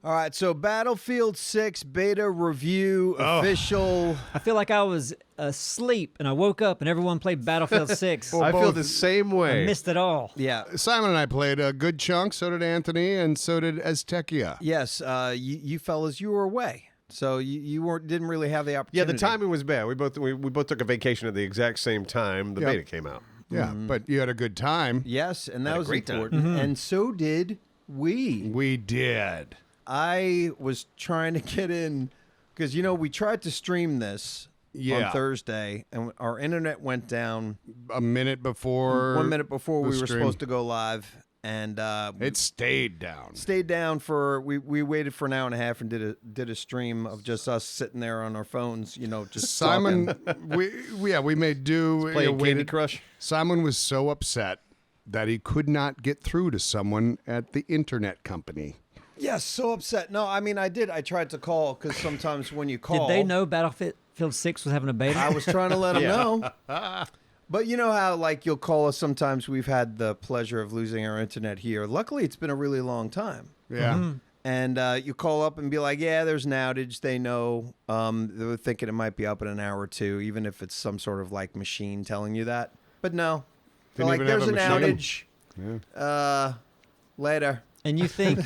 All right, so Battlefield 6 beta review official. I feel like I was asleep and I woke up and everyone played Battlefield 6. I feel the same way. I missed it all. Yeah. Simon and I played a good chunk. So did Anthony, and so did Aztecia. Yes, you fellas, you were away. So you didn't really have the Yeah, opportunity. the timing was bad. We both took a vacation at the exact same time the beta came out. Yeah, but you had a good time. Yes, and that Had a was great time. important. And so did we. We did. I was trying to get in because, we tried to stream this on Thursday, and our internet went down A minute before. 1 minute before the we were stream. supposed to go live. And It stayed down. stayed down for we waited for an hour and a half and did a stream of just us sitting there on our phones, just Simon, talking. we made do. Playing Candy waited. Crush. Simon was so upset that he could not get through to someone at the internet company. Yes, so upset. No, I mean I did. I tried to call because sometimes when you call, Did they know Battlefield 6 was having a beta? I was trying to let them know. But you know how, you'll call us sometimes. We've had the pleasure of losing our internet here. Luckily, it's been a really long time. Yeah. And you call up and be like, yeah, there's an outage. They know. They were thinking it might be up in an hour or two, even if it's some sort of, machine telling you that. But no. They're Didn't like, even there's have an a outage. Yeah. Later. And you think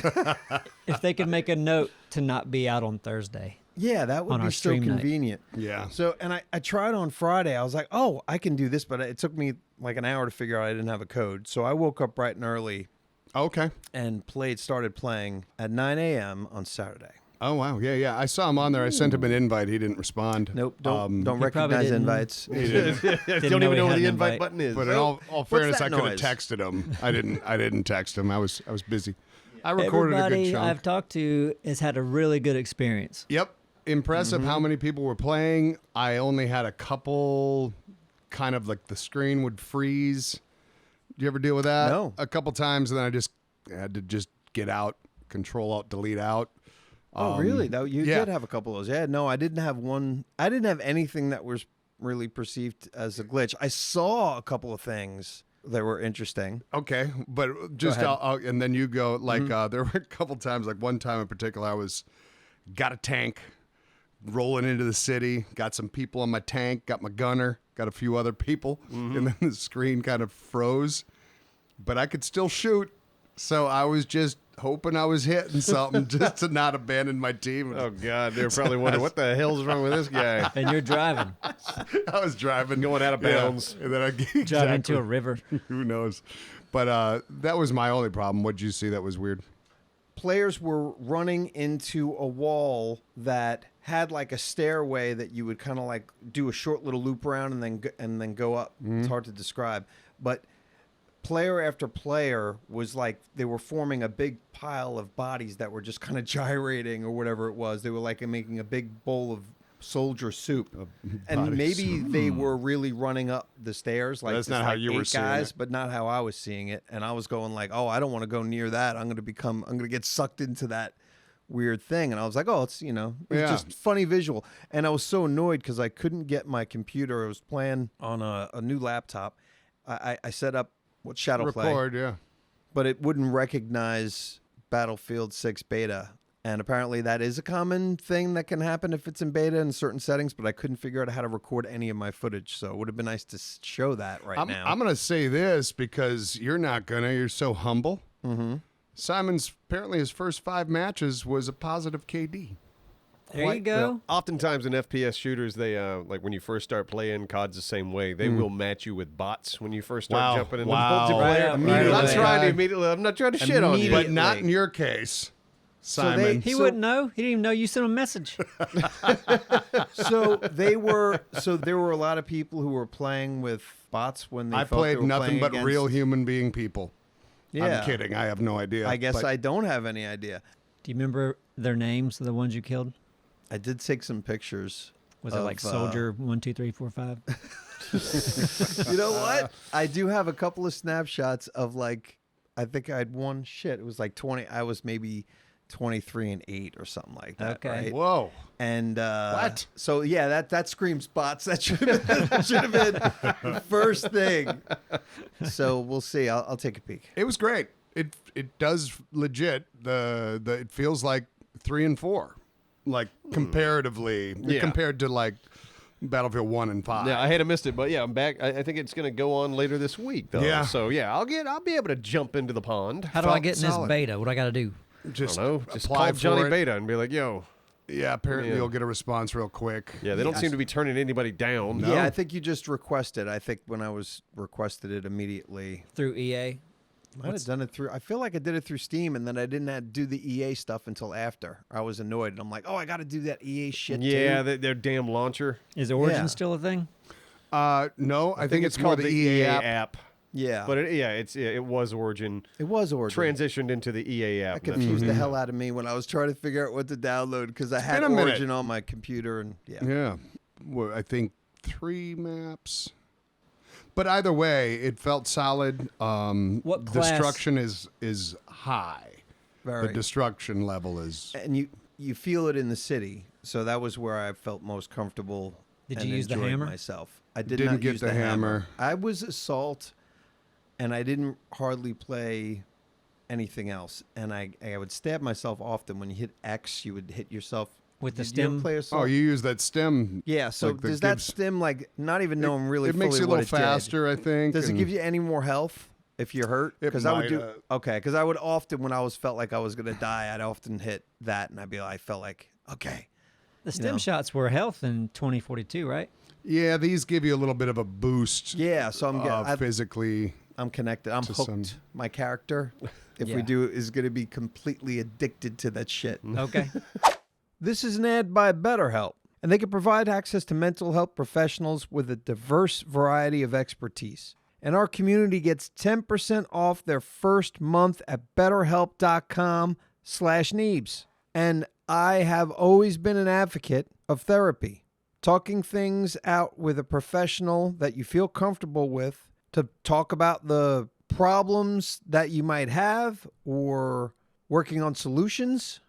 if they could make a note to not be out on Thursday. Yeah, that would On be our so stream night. convenient. Yeah. So, and I tried on Friday. I was like, oh, I can do this, but it took me an hour to figure out I didn't have a code. So I woke up bright and early Okay. and started playing at 9 a.m. on Saturday. Oh, wow. Yeah. I saw him on there. I sent him an invite. He didn't respond. Nope, don't He probably recognize didn't. invites. He didn't. Don't know even he know had where an the invite invite. button is. But in all fairness, I that could have noise? texted him. I didn't text him. I was busy. I recorded a Everybody good chunk. I've talked to has had a really good experience. Yep. Impressive how many people were playing. I only had a couple kind of the screen would freeze. Do you ever deal with that? No. A couple times, and then I just had to just get out, Control Alt Delete out. Oh, really? You yeah. did have a couple of those. Yeah, no, I didn't have one. I didn't have anything that was really perceived as a glitch. I saw a couple of things that were interesting. Okay, but just ahead. and then you go there were a couple times, one time in particular, I got a tank rolling into the city, got some people on my tank, got my gunner, got a few other people, and then the screen kind of froze, but I could still shoot. So I was just hoping I was hitting something just to not abandon my team. Oh, God. They're probably wondering, what the hell's wrong with this guy? And you're driving. I was driving. Going out of bounds. Yeah, and then I Driving into a river. Who knows? But that was my only problem. What'd you see that was weird? Players were running into a wall that had a stairway that you would kind of do a short little loop around and then go up. It's hard to describe, but player after player was they were forming a big pile of bodies that were just kind of gyrating or whatever it was. They were making a big bowl of soldier soup, and maybe they were really running up the stairs. That's not how you were seeing guys, it. but not how I was seeing it. And I was going oh, I don't want to go near that. I'm going to get sucked into that weird thing. And I was like, oh, it's just funny visual. And I was so annoyed because I couldn't get my computer. I was playing on a new laptop. I set up Shadowplay, Record, yeah. but it wouldn't recognize Battlefield 6 beta. And apparently that is a common thing that can happen if it's in beta in certain settings, but I couldn't figure out how to record any of my footage. So it would have been nice to show that now. I'm going to say this because you're not going to. You're so humble. Mm-hmm. Simon's, apparently his first 5 matches was a positive KD. There you go. Oftentimes in FPS shooters, they when you first start playing, COD's the same way. They will match you with bots when you first start jumping into multiplayer. I'm not trying to shit on you. But not in your case, Simon. He wouldn't know. He didn't even know you sent him a message. So there were a lot of people who were playing with bots when they I thought they played were nothing playing but against... real human being people. Yeah. I'm kidding. I have no idea. I guess but I don't have any idea. Do you remember their names, the ones you killed? I did take some pictures. Was it Soldier 1, 2, 3, 4, 5? You know what? I do have a couple of snapshots of I think I had one. It was 20. I was maybe 23 and 8 or something like that. Okay. Right? Whoa. And what? So yeah, that screams bots. That should have been the first thing. So we'll see. I'll take a peek. It was great. It does legit. It feels like 3 and 4, like comparatively, compared to like Battlefield 1 and 5. Yeah, I had missed it, but yeah, I'm back. I think it's going to go on later this week, though. Yeah. So yeah, I'll be able to jump into the pond. How do I get in this beta? What do I got to do? Just I don't know. Just apply call Johnny for it. Beta and be like, yo. Yeah, apparently you'll get a response real quick. Yeah, they don't seem to be turning anybody down. No. Yeah, I think you just request it. I think when I was requested it immediately. Through EA? I might have done it through. I feel like I did it through Steam, and then I didn't have to do the EA stuff until after. I was annoyed, and I'm like, oh, I got to do that EA shit Yeah, too. their damn launcher. Is Origin still a thing? No, I think it's more called the EA app. Yeah, but it was Origin. It was Origin. Transitioned into the EA app. That confused the hell out of me when I was trying to figure out what to download because I had Origin on my computer, and yeah. Well, I think 3 maps. But either way, it felt solid. What class? Destruction is high. Very. The destruction level is, and you feel it in the city. So that was where I felt most comfortable. Did you use the hammer? Myself, I didn't not get use the hammer. I was assault, and I didn't hardly play anything else. And I would stab myself often. When you hit X, you would hit yourself. With the Did you ever stem? play assault? oh, you use that stem. Yeah, so like does that stem, like, not even knowing really It makes fully you a what little it did? faster, I think. Does it and give you any more health if you're hurt? It I would might, do okay. Because I would often, when I felt like I was gonna die, I'd often hit that, and I felt like okay. The stem shots were health in 2042, right? Yeah, these give you a little bit of a boost. Yeah, so I'm physically. I'm connected. I'm hooked. My character, if we do, is gonna be completely addicted to that shit. Okay. This is an ad by BetterHelp, and they can provide access to mental health professionals with a diverse variety of expertise. And our community gets 10% off their first month at BetterHelp.com/Neebs. And I have always been an advocate of therapy. Talking things out with a professional that you feel comfortable with to talk about the problems that you might have or working on solutions.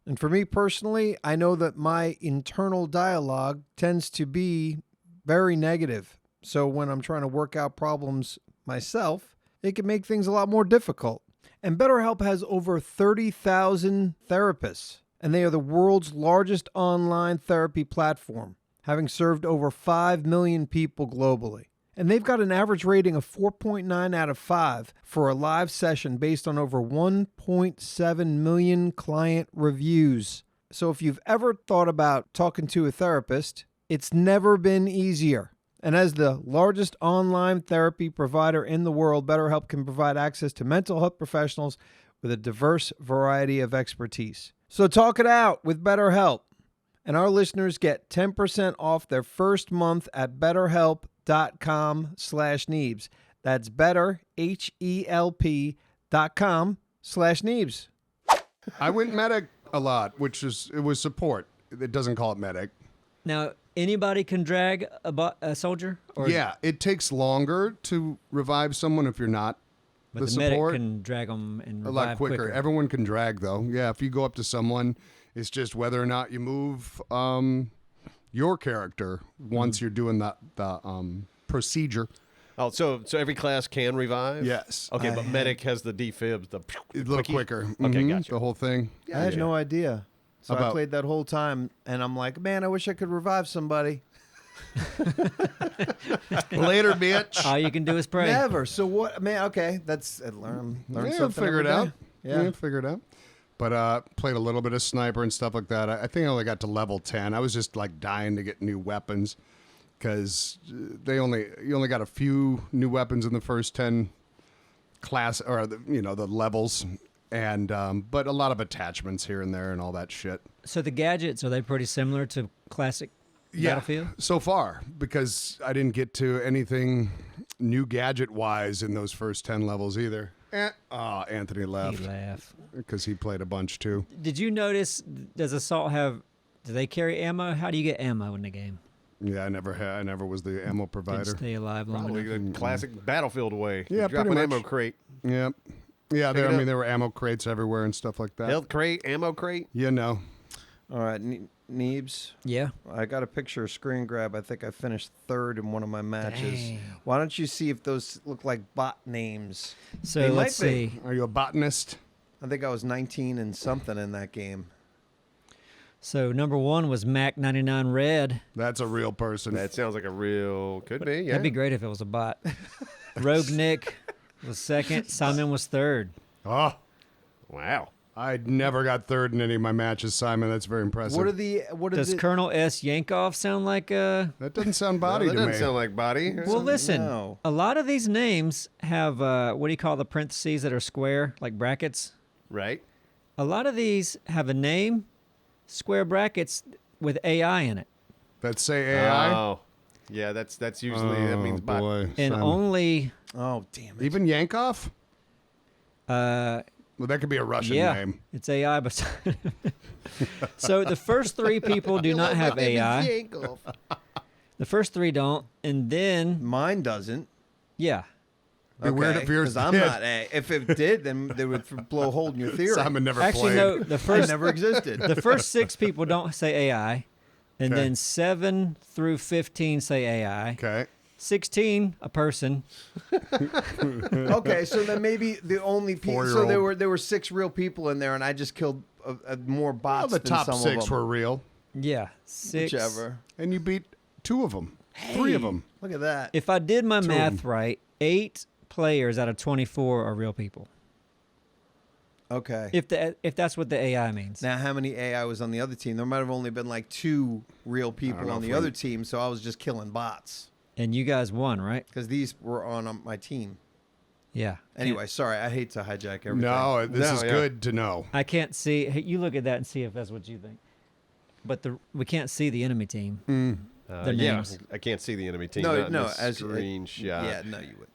And for me personally, I know that my internal dialogue tends to be very negative. So when I'm trying to work out problems myself, it can make things a lot more difficult. And BetterHelp has over 30,000 therapists, and they are the world's largest online therapy platform, having served over 5 million people globally. And they've got an average rating of 4.9 out of 5 for a live session based on over 1.7 million client reviews. So if you've ever thought about talking to a therapist, it's never been easier. And as the largest online therapy provider in the world, BetterHelp can provide access to mental health professionals with a diverse variety of expertise. So talk it out with BetterHelp. And our listeners get 10% off their first month at BetterHelp.com/Neebs. That's BetterHelp.com/Neebs. I went medic a lot, it was support. It doesn't call it medic. Now, anybody can drag a soldier? Or Yeah, it takes longer to revive someone if you're not but the the support. medic can drag them and A lot revive quicker. quicker. Everyone can drag, though. Yeah, if you go up to someone, it's just whether or not you move your character once you're doing the procedure. Oh, so every class can revive? Yes. Okay, but medic has the defibs, the A little quicker. Okay, Mhm, gotcha. The whole thing. I had no idea. So I About- played that whole time, and I'm like, man, I wish I could revive somebody. Later, bitch. All you can do is pray. Never. So what, man? Okay, that's learn Yeah, something. figure it every out. day. Yeah. Figure it out. But played a little bit of sniper and stuff like that. I think I only got to level 10. I was just like dying to get new weapons because you only got a few new weapons in the first 10 class or the levels, and but a lot of attachments here and there and all that shit. So the gadgets, are they pretty similar to classic Battlefield? So far, because I didn't get to anything new gadget-wise in those first 10 levels either. Anthony left. He laughed. Because he played a bunch too. Did you notice, does Assault do they carry ammo? How do you get ammo in the game? Yeah, I never was the ammo provider. Didn't stay alive long Probably enough. the classic Battlefield way. Yeah, You drop pretty an much. ammo crate. Yep. Yeah, Pick it up. there were ammo crates everywhere and stuff like that. Health crate, ammo crate. You know. All right, Neebs. Yeah. I got a picture of screen grab. I think I finished third in one of my matches. Dang. Why don't you see if those look like bot names? So They might let's be. see. Are you a botanist? I think I was 19 and something in that game. So number 1 was Mac 99 Red. That's a real person. That sounds like a real. Could be. Yeah. That'd be great if it was a bot. Rogue Nick was 2nd. Simon was 3rd. Oh, Wow. I never got 3rd in any of my matches, Simon. That's very impressive. Does Colonel S. Yankov sound like a... That doesn't sound body that to doesn't me. sound like body. Well, listen, No. a lot of these names have, what do you call the parentheses that are square, like brackets? Right. A lot of these have a name, square brackets with AI in it. Let's say AI. Oh. Yeah, that's usually that means bot. boy, And Simon. only, Oh, damn it. Even Yankov? uh, Well, that could be a Russian yeah, name. it's AI. But so the first 3 people do not have AI. The first 3 don't. And then, Mine doesn't. yeah. Be weird if yours Because I'm did. not A. If it did, then they would blow a hole in your theory. Simon never Actually, played. no, the I first never existed. the first 6 people don't say AI. And Okay. then 7 through 15 say AI. Okay. 16, a person. Okay, so then maybe the only people. So 4-year-old. there were 6 real people in there, and I just killed more Well, bots the than top some 6 of them. were real, Yeah, 6. Whichever. and you beat 2 of them. 3 of them. Look at that. If I did my Two of math right, 8 players out of 24 are real people. Okay. If that's what the AI means. Now, how many AI was on the other team? There might have only been like 2 real people know on if the we- other team, so I was just killing bots And you guys won, right? because these were on my team. Yeah. Anyway, sorry, I hate to hijack everything. No, this No, is yeah. good to know. I can't see. Hey, you look at that and see if that's what you think. But we can't see the enemy team. Their Yeah, names. I can't see the enemy team. No, not in no, this as screenshot. Yeah, no, you would.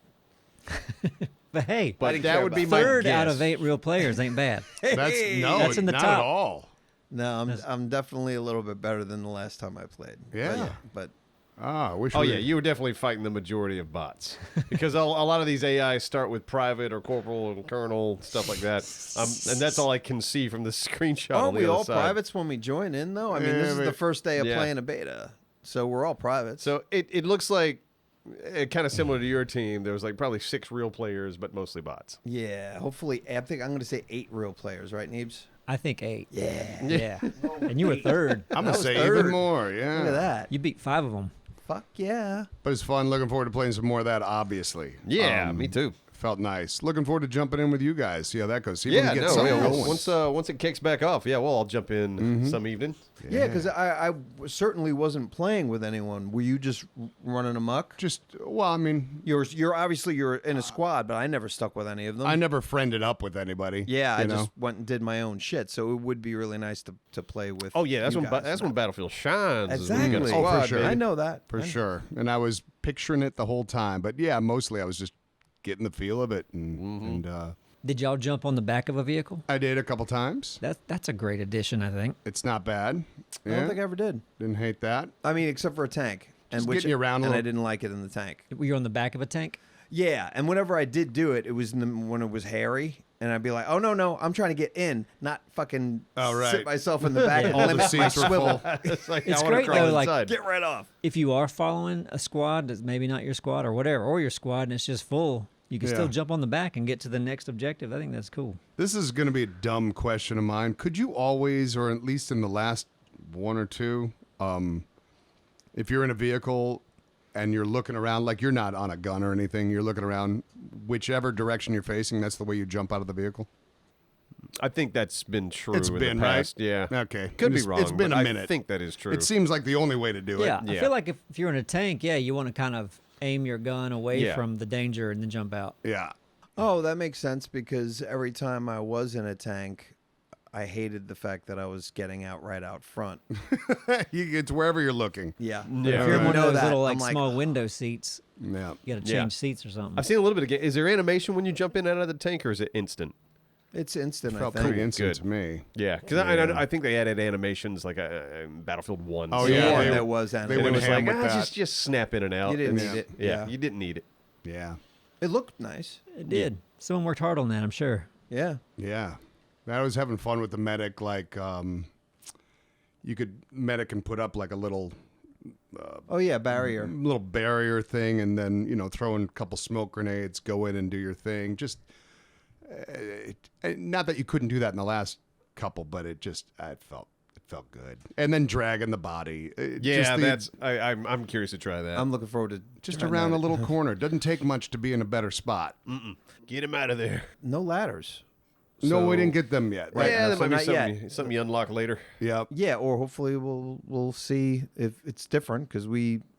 But hey, But didn't that care would be about my third guess. out of 8 real players ain't bad. That's in the not top. at all. No, I'm definitely a little bit better than the last time I played. Yeah. but Ah, I wish. Oh we yeah, you were definitely fighting the majority of bots because a lot of these AIs start with private or corporal and colonel stuff like that, and that's all I can see from the screenshot. aren't on the we other all side. privates when we join in though? I mean, Yeah, this is but- the first day of Yeah. playing a beta, so we're all privates. So it looks like kind of similar to your team. There was like probably 6 real players, but mostly bots. yeah, hopefully, I think I'm going to say 8 real players, right, Neebs? I think 8. Yeah. Yeah. And you were third. I'm That gonna was say third. even more. Yeah. Look at that. You beat 5 of them. Fuck yeah. But it's fun. Looking forward to playing some more of that. Obviously. Yeah, me too. Felt nice. Looking forward to jumping in with you guys. See how that goes. See if we Yeah, can get no. something Yeah, going. once it kicks back off, I'll jump in some evening. Yeah, because I certainly wasn't playing with anyone. Were you just running amok? Just well, I mean, You're obviously you're in a squad, but I never stuck with any of them. I never friended up with anybody. Yeah, I you know? just went and did my own shit. So it would be really nice to play with. Oh yeah, that's you when guys. that's when Battlefield shines. is when you got a Exactly. Oh, for squad, sure. baby. I know that for I know. sure. And I was picturing it the whole time. But yeah, mostly I was just getting the feel of it, and Did y'all jump on the back of a vehicle? I did a couple times. That's a great addition, I think. It's not bad. I Yeah, don't think I ever did. didn't hate that. I mean, except for a tank, Just which getting you around a and I little- didn't like it in the tank. Were you on the back of a tank? Yeah, and whenever I did do it, it was when it was hairy, and I'd be like, "Oh no, I'm trying to get in, not fucking Oh, right. sit myself in the back and All the limit my seats were swivel. full. It's like, It's I wanna great, crawl though, like- inside. Get right off." If you are following a squad that's maybe not your squad or whatever, or your squad and it's just full, you can Yeah. still jump on the back and get to the next objective. I think that's cool. This is going to be a dumb question of mine. Could you always, or at least in the last one or two, if you're in a vehicle and you're looking around, like you're not on a gun or anything, you're looking around, whichever direction you're facing, that's the way you jump out of the vehicle? I think that's been true. It's in been, the past. right? Yeah. Okay. Could be It's- wrong. it's been but a I minute. think that is true. It seems like the only way to do Yeah, it. I Yeah. feel like if you're in a tank, you want to kind of aim your gun away Yeah. from the danger and then jump out. Yeah. Oh, that makes sense because every time I was in a tank, I hated the fact that I was getting out right out front. It's wherever you're looking. Yeah. Yeah. If you're in I one of know those that. little I'm like small window seats, Yeah. you got to Yeah. change seats or something. I've seen a little bit of. Is there animation when you jump in and out of the tank, or is it instant? It's instant, I Felt think. pretty instant Good. to me. Yeah, because I think they added animations like in Battlefield 1. Oh, so- yeah, One they- that was they And animated. it went was ham like, with that. just snap in and out. You didn't It's- need it. Yeah, Yeah. you didn't need it. Yeah. It looked nice. It did. Someone worked hard on that, I'm sure. Yeah. Yeah. I was having fun with the medic. Like, you could, medic can put up like a little Oh yeah, barrier. little barrier thing, and then throw in a couple smoke grenades, go in and do your thing. Just not that you couldn't do that in the last couple, but it felt good. And then dragging the body. I'm curious to try that. I'm looking forward to just trying around that. a little corner. Doesn't take much to be in a better spot. Get him out of there. No ladders. No, we So- didn't get them yet. Right. Yeah, now, that so might be not something you unlock later. Yep. Yeah, or hopefully we'll see if it's different because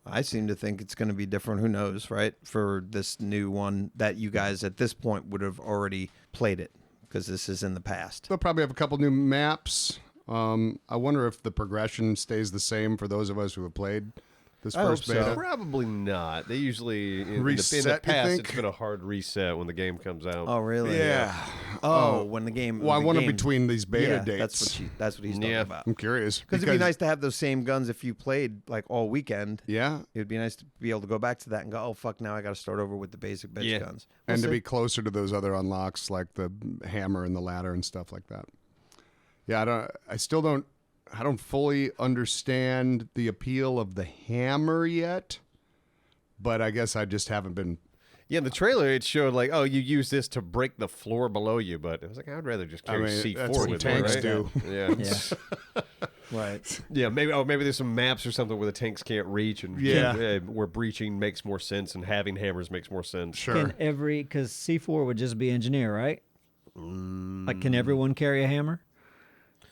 I seem to think it's going to be different. Who knows, right? For this new one that you guys at this point would have already played it because this is in the past. They'll probably have a couple new maps. I wonder if the progression stays the same for those of us who have played this I first hope so. beta. Probably not. They usually in Reset, the you past think? it's been a hard reset when the game comes out. Oh, really? Yeah. Oh, when the game. Well, I the want to game- between these beta yeah, dates. That's what he's talking Yeah. about. I'm curious. Because it'd be nice to have those same guns if you played like all weekend. Yeah. It'd be nice to be able to go back to that and go, oh fuck, now I got to start over with the basic bitch Yeah. guns. And We'll to see. be closer to those other unlocks like the hammer and the ladder and stuff like that. Yeah, I don't fully understand the appeal of the hammer yet, but I guess I just haven't been. Yeah, in the trailer it showed like, oh, you use this to break the floor below you, but it was like I'd rather just carry C4 that's what with tanks me, right? do. Yeah. Yeah. right. Yeah, maybe there's some maps or something where the tanks can't reach, and where breaching makes more sense and having hammers makes more sense. Sure. Because C4 would just be engineer, right? Like, can everyone carry a hammer?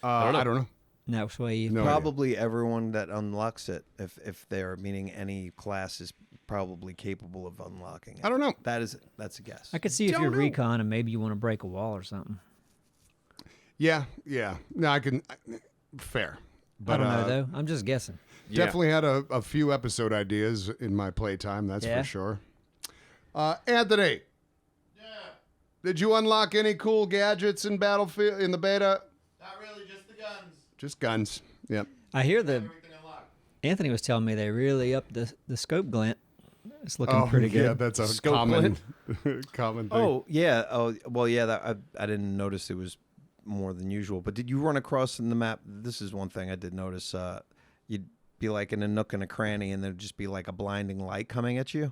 I don't know. No way. No Probably everyone that unlocks it, if they're meaning any class, is probably capable of unlocking it. I don't know. That's a guess. I could see if Don't you're know. recon and maybe you want to break a wall or something. Yeah. No, I can. Fair. But, I don't know though. I'm just guessing. Yeah. Definitely had a few episode ideas in my playtime, that's Yeah? for sure. Anthony. Yeah. Did you unlock any cool gadgets in Battlefield in the beta? Not really, just the guns. Just guns. Yep. I hear that Everything unlocked. Anthony was telling me they really upped the scope glint. It's looking pretty good. Yeah, that's a Scope common thing. Oh yeah. Oh well, yeah. That I didn't notice it was more than usual. But did you run across in the map? This is one thing I did notice. You'd be like in a nook and a cranny, and there'd just be like a blinding light coming at you.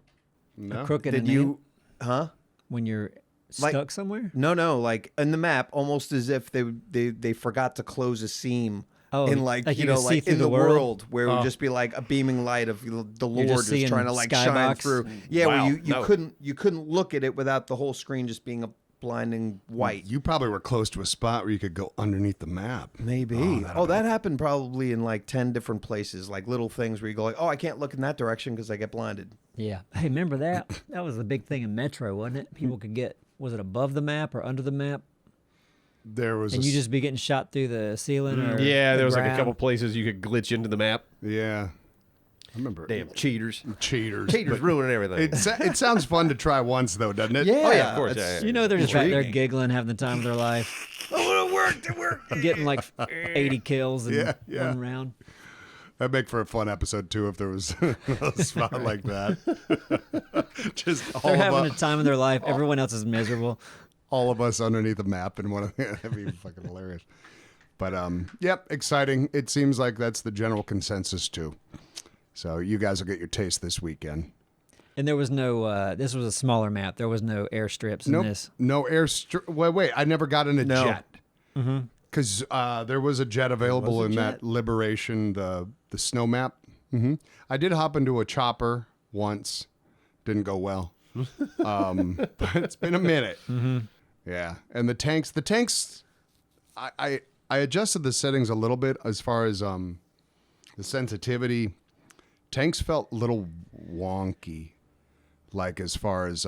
No. Crooked Did and you? Huh? when you're Like- stuck somewhere? No. Like in the map, almost as if they forgot to close a seam. Oh, in like, like you you know, can see like through in the the world? world where it would just be like a beaming light of the Lord just just trying seeing to like shine skybox? through. Yeah, Wow, where you no. couldn't look at it without the whole screen just being a blinding white. You probably were close to a spot where you could go underneath the map. Maybe. Oh, that happened probably in like 10 different places, like little things where you go like, oh, I can't look in that direction because I get blinded. Yeah. Hey, remember that? That was the big thing in Metro, wasn't it? People could get, was it above the map or under the map? There was And you just be getting shot through the ceiling or Yeah, the there was like a ground. couple places you could glitch into the map. yeah. I remember. Damn cheaters. Cheaters. Cheaters But ruining everything. it sounds fun to try once though, doesn't it? Yeah, Oh, yeah, of course, it's- yeah, yeah. You know, they're just back there Intriguing. giggling, having the time of their life, Oh, it worked. getting like 80 kills and Yeah. one round. That'd make for a fun episode too if there was a spot like that. Just all They're of, having a us, time of their life. Everyone else is miserable. all of us underneath the map and one of that'd be fucking hilarious. But yep, exciting. It seems like that's the general consensus too. So you guys will get your taste this weekend. And there was no, this was a smaller map. There was no airstrips in Nope. this. No air. Wait. I never got in a No. jet. Because there was a jet available was a in that jet? Liberation, the snow map. I did hop into a chopper once. Didn't go well. But it's been a minute. Yeah. And the tanks, I adjusted the settings a little bit as far as the sensitivity. Tanks felt a little wonky. Like as far as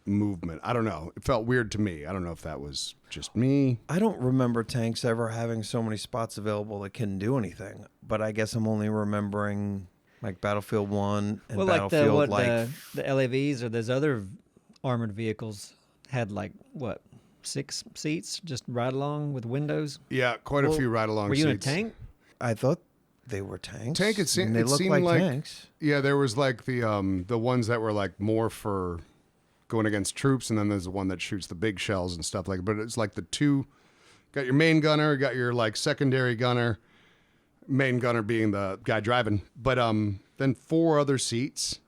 movement, I don't know. It felt weird to me. I don't know if that was just me. I don't remember tanks ever having so many spots available that can do anything. But I guess I'm only remembering like Battlefield 1 and Well, like Battlefield the LAVs or those other armored vehicles had like, what, 6 seats just right along with windows? Yeah, quite a few ride-along Were seats. you in a tank? I thought they were tanks. Tank, it and they it look seemed like like tanks. Yeah, there was like the ones that were like more for going against troops, and then there's the one that shoots the big shells and stuff like. But it's like the two. Got your main gunner, got your like secondary gunner. Main gunner being the guy driving, but then 4 other seats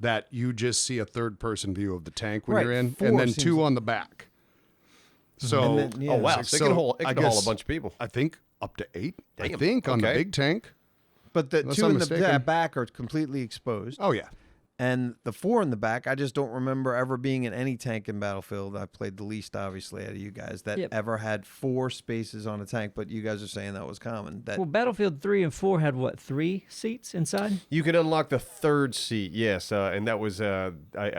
that you just see a third-person view of the tank when Right, you're in, 4 and then seems 2 on the back. So And then, yeah. Oh wow, so it can hold I a guess- bunch of people. I think up to 8, I Damn. think, on the Okay. big tank. But the Unless 2 I'm in mistaken. the back are completely exposed. Oh, yeah. And the 4 in the back, I just don't remember ever being in any tank in Battlefield. I played the least, obviously, out of you guys that ever had 4 spaces on a tank. But you guys are saying that was common. That Well, Battlefield 3 and 4 had, what, 3 seats inside? You could unlock the 3rd seat, yes, and that was, I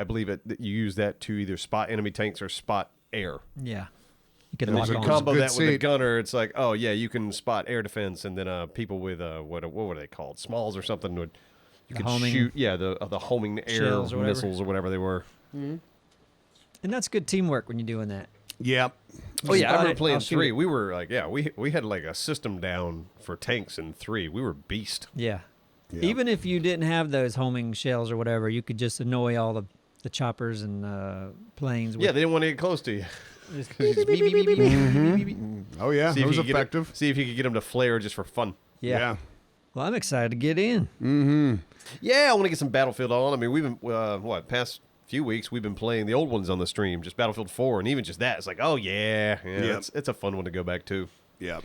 believe that you use that to either spot enemy tanks or spot air. Yeah. You could And lock if you on. combo Good that with the seat. gunner, it's like, oh yeah, you can spot air defense, and then people with what were they called, smalls or something would you could homing shoot the homing air shells or whatever. missiles or whatever they were. And that's good teamwork when you're doing that. Yep. Oh yeah, I spot remember it, playing I'll shoot 3. it. We were like, we had like a system down for tanks in 3. We were beast. Yeah. Yeah. Even if you didn't have those homing shells or whatever, you could just annoy all the choppers and planes. Yeah, they didn't want to get close to you. Just- Oh, yeah. See It if was you could get 'em- effective. see if you could get them to flare just for fun. yeah. Well, I'm excited to get in. Yeah, I want to get some Battlefield on. I mean, we've been past few weeks we've been playing the old ones on the stream, just Battlefield 4, and even just that, it's like, oh yeah, Yep. it's a fun one to go back to. Yeah.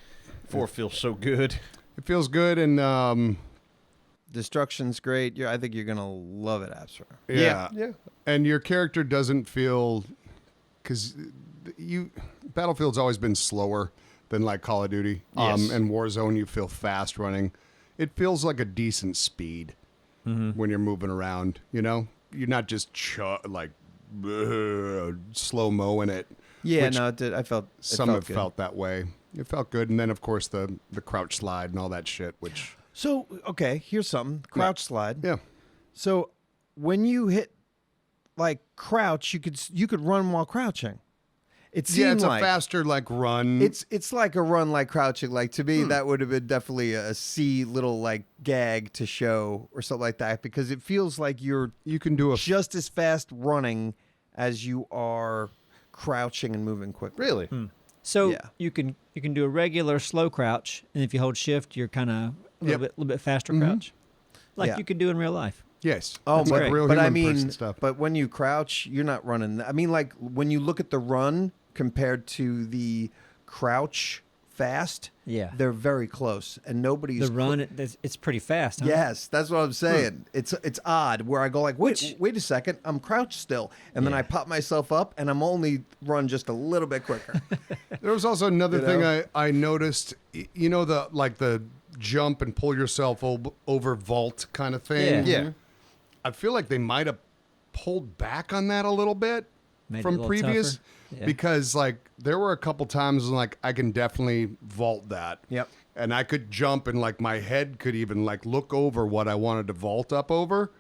4 feels so good. It feels good, and Destruction's great. I think you're going to love it, Absar. yeah. Yeah. And your character doesn't feel, because Battlefield's always been slower than like Call of Duty. Yes. And Warzone, you feel fast running. It feels like a decent speed when you're moving around. You know, you're not just slow-mo in it. Yeah, Which no, it did. I felt Some have good. felt that way. It felt good, and then of course the crouch slide and all that shit. Which So, okay, here's something. Crouch slide. yeah, So, when you hit like crouch, you could run while crouching. It seemed yeah, it's like a faster like run. it's like a run like crouching. Like to me, that would have been definitely a C little like gag to show or something like that, because it feels like you're you can do a just as fast running as you are crouching and moving quickly. Really? So Yeah. you can do a regular slow crouch, and if you hold shift, you're kind of a Yep. little bit faster crouch, like Yeah. you could do in real life. yes. Oh, It's but, like real but I human person mean, stuff. but when you crouch, you're not running. I mean, like when you look at the run compared to the crouch fast, Yeah. they're very close, and nobody's The run, it's pretty fast. Huh? Yes, that's what I'm saying. It's odd where I go like, wait a second, I'm crouched still, and then Yeah. I pop myself up, and I'm only run just a little bit quicker. There was also another You thing know? I noticed. You know the jump and pull yourself over vault kind of thing. Yeah. Yeah. I feel like they might have pulled back on that a little bit Made it a from little previous, tougher. Yeah. because like there were a couple times when like I can definitely vault that. Yep. And I could jump and like my head could even like look over what I wanted to vault up over,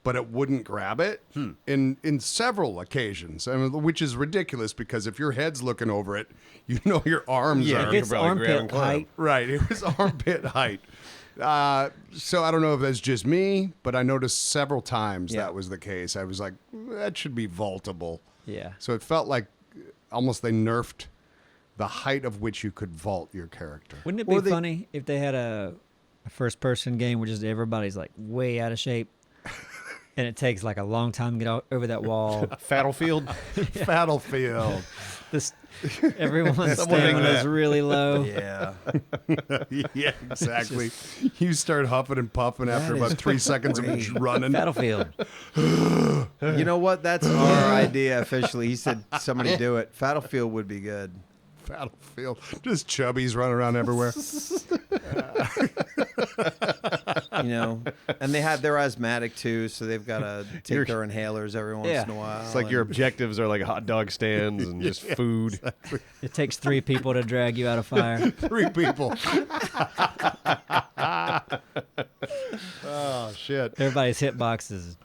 but it wouldn't grab it in several occasions. I mean, which is ridiculous because if your head's looking over it, you know your arms Yeah, are If you it's could probably grab and armpit climb. height, right. It was armpit height. So I don't know if that's just me, but I noticed several times Yeah. that was the case. I was like, that should be vaultable. yeah. So it felt like almost they nerfed the height of which you could vault your character. Wouldn't it Well, be they- funny if they had a first-person game where just everybody's like way out of shape, and it takes like a long time to get over that wall? Battlefield. Battlefield. This everyone's Someone make stamina is that. really low. Yeah. Yeah, exactly. You start huffing and puffing after That about is 3 seconds of great. running. Battlefield. You know what? That's our idea officially. He said somebody do it. Battlefield would be good. Battlefield. Just chubbies running around everywhere. You know, and they're asthmatic too, so they've got to take their inhalers every once Yeah. in a while. It's like your and- objectives are like hot dog stands and just food. It takes 3 people to drag you out of fire. 3 people. Oh, shit. Everybody's hitbox is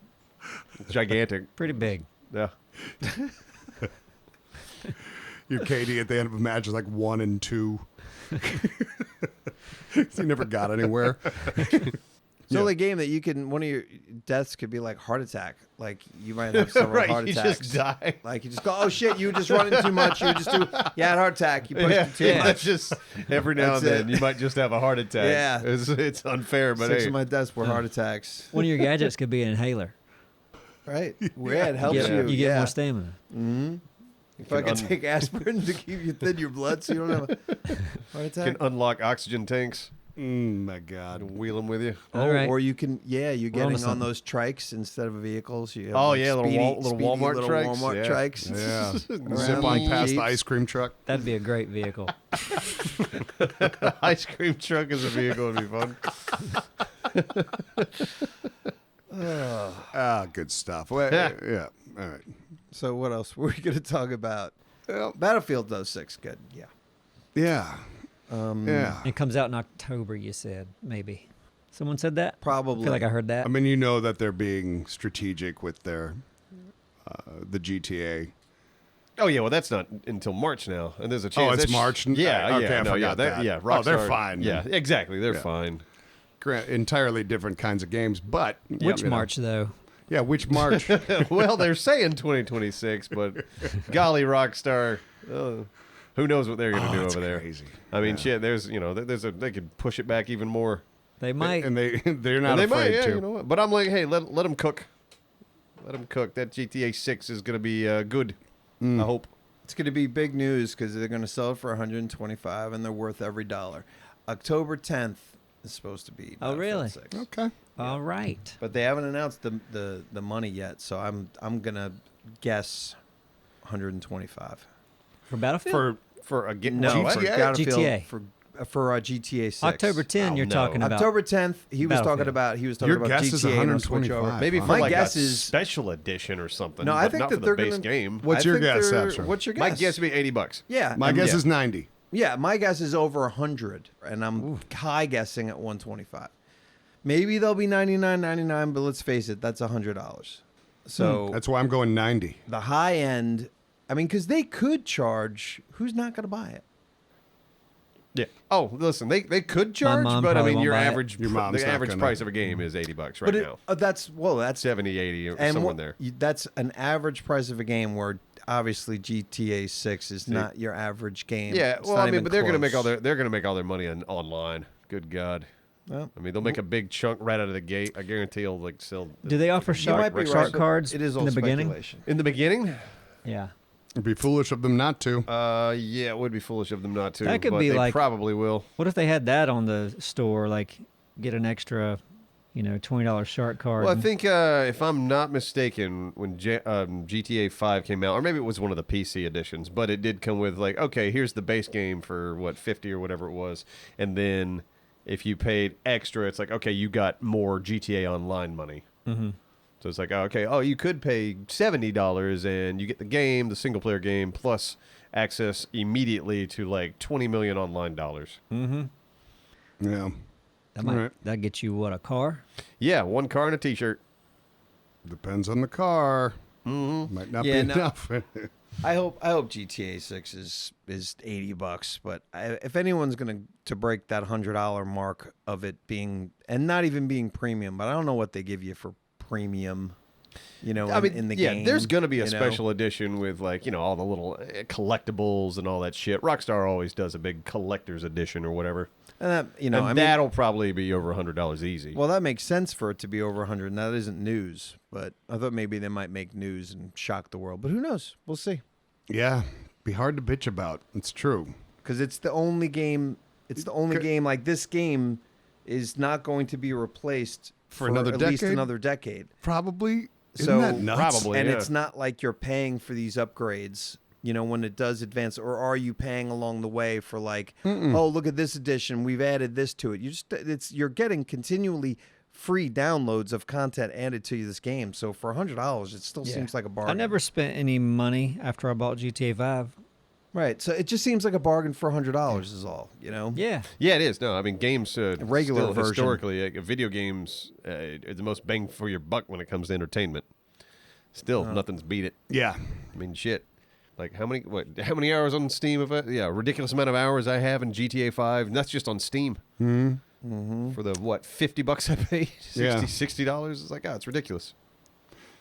Gigantic. pretty big. Yeah. Your KD at the end of a match is like 1 and 2. He never got anywhere. So the game that you can, one of your deaths could be like heart attack. Like you might have several Right, heart you attacks. just die. Like you just go, oh shit, you were just running too much. You were just too, you had a heart attack. You pushed it too Yeah, much. it's just every now That's and then it. you might just have a heart attack. Yeah. It's unfair, but 6 hey. of my deaths were heart attacks. One of your gadgets could be an inhaler. Right. Yeah, it helps You you. get yeah. more stamina. If I could take aspirin to keep you thin your blood so you don't have a heart attack. Can unlock oxygen tanks. My God. And wheel them with you. Oh, All right. or you can, you're getting on something. those trikes instead of vehicles. You have Oh, like yeah, little speedy Walmart little trikes. Walmart Yeah. trikes. Yeah. Around Zip on like past the Jeeps. ice cream truck. That'd be a great vehicle. Ice cream truck as a vehicle would be fun. Good stuff. Well, yeah. All right. So what else were we going to talk about? Well, Battlefield 06, good. Yeah. yeah. Yeah. It comes out in October, you said. Maybe. Someone said that? I Probably. feel like I heard that. I mean, you know that they're being strategic with their the GTA. Oh yeah, well that's not until March now, and there's a chance. it's that's- March? Yeah, Okay, yeah, I no, forgot that. Yeah, Oh, they're Rockstar- fine. Yeah, exactly, they're Yeah. fine. Entirely different kinds of games, but Which you know. March, though? Yeah, which March? Well, they're saying 2026, but golly, Rockstar, who knows what they're going to do it's over there? crazy. I mean, shit. There's they could push it back even more. They might. and they're not And they afraid might, yeah, to. you know what? But I'm like, hey, let them cook. Let them cook. That GTA 6 is going to be good. I hope. It's going to be big news because they're going to sell it for $125 and they're worth every dollar. October 10th is supposed to be. Oh, really? Battlefield 6. Okay. All right. But they haven't announced the money yet, so I'm gonna guess 125. For Battlefield? For a game. No, What? for GTA? Battlefield, GTA. for GTA 6. October 10, Oh, you're no. talking about. October 10th. He was talking Battlefield. about. Your about guess GTA is and a switch 125. over. Maybe Huh? for My like guess a is- special edition or something. No, I but think not that for they're the base gonna. game. What's I your think guess, they're- Absher? What's your guess? My guess would be $80. Yeah, My and- guess yeah. is 90. Yeah, my guess is over 100, and I'm high guessing at 125. Maybe they'll be 99.99, but let's face it, that's $100. So That's why I'm going 90. the high end, I mean, because they could charge. Who's not going to buy it? Yeah. Oh, listen, they could charge, mom but I probably mean, won't your buy it. average Your mom's the not average gonna. price of a game is $80 right But now. that's 70, 80, or and somewhere in there. that's an average price of a game where obviously GTA 6 is not your average game. Yeah, It's well, not I mean, even but they're going to make all close. their money online. Good God. Well, I mean, they'll make a big chunk right out of the gate. I guarantee they'll like sell. Do they offer you might shark, be shark right, but cards it is all in the beginning? speculation. In the beginning? Yeah. It'd be foolish of them not to. Yeah, it would be foolish of them not to. That could but be they like- probably will. What if they had that on the store, like get an extra, $20 shark card? Well, I and- think if I'm not mistaken, when GTA 5 came out, or maybe it was one of the PC editions, but it did come with like, okay, here's the base game for what 50 or whatever it was, and then if you paid extra, it's like, okay, you got more GTA Online money. Mhm. So it's like, you could pay $70 and you get the game, the single player game, plus access immediately to like 20 million online dollars. Mhm. Yeah. That might Right. that get you what, a car? Yeah, one car and a T-shirt. Depends on the car. Mm-hmm. Might not Yeah, be no. enough. I hope GTA 6 is $80, but if anyone's going to break that $100 mark of it being, and not even being premium, but I don't know what they give you for premium, in the game. There's going to be a you know? special edition with like, all the little collectibles and all that shit. Rockstar always does a big collector's edition or whatever. And that, And that'll probably be over $100 easy. well, that makes sense for it to be over 100, and that isn't news, but I thought maybe they might make news and shock the world, but who knows? We'll see. Yeah. Be hard to bitch about. It's true. Because it's the only game, like this game is not going to be replaced For another at least decade? another decade. Probably. Isn't So, that nuts? probably. And yeah. it's not like you're paying for these upgrades, when it does advance, or are you paying along the way for like, oh, look at this edition, we've added this to it. You're getting continually free downloads of content added to this game. So for $100, it still Yeah. seems like a bargain. I never spent any money after I bought GTA 5. Right. So it just seems like a bargain for $100 is all, Yeah. Yeah, it is. No, I mean, games regular still version. historically, video games are the most bang for your buck when it comes to entertainment. Still, nothing's beat it. Yeah. I mean, shit. Like how many hours on Steam of it? Yeah, ridiculous amount of hours I have in GTA 5, and that's just on Steam. For the $50 I paid, Yeah. $60. It's like, it's ridiculous.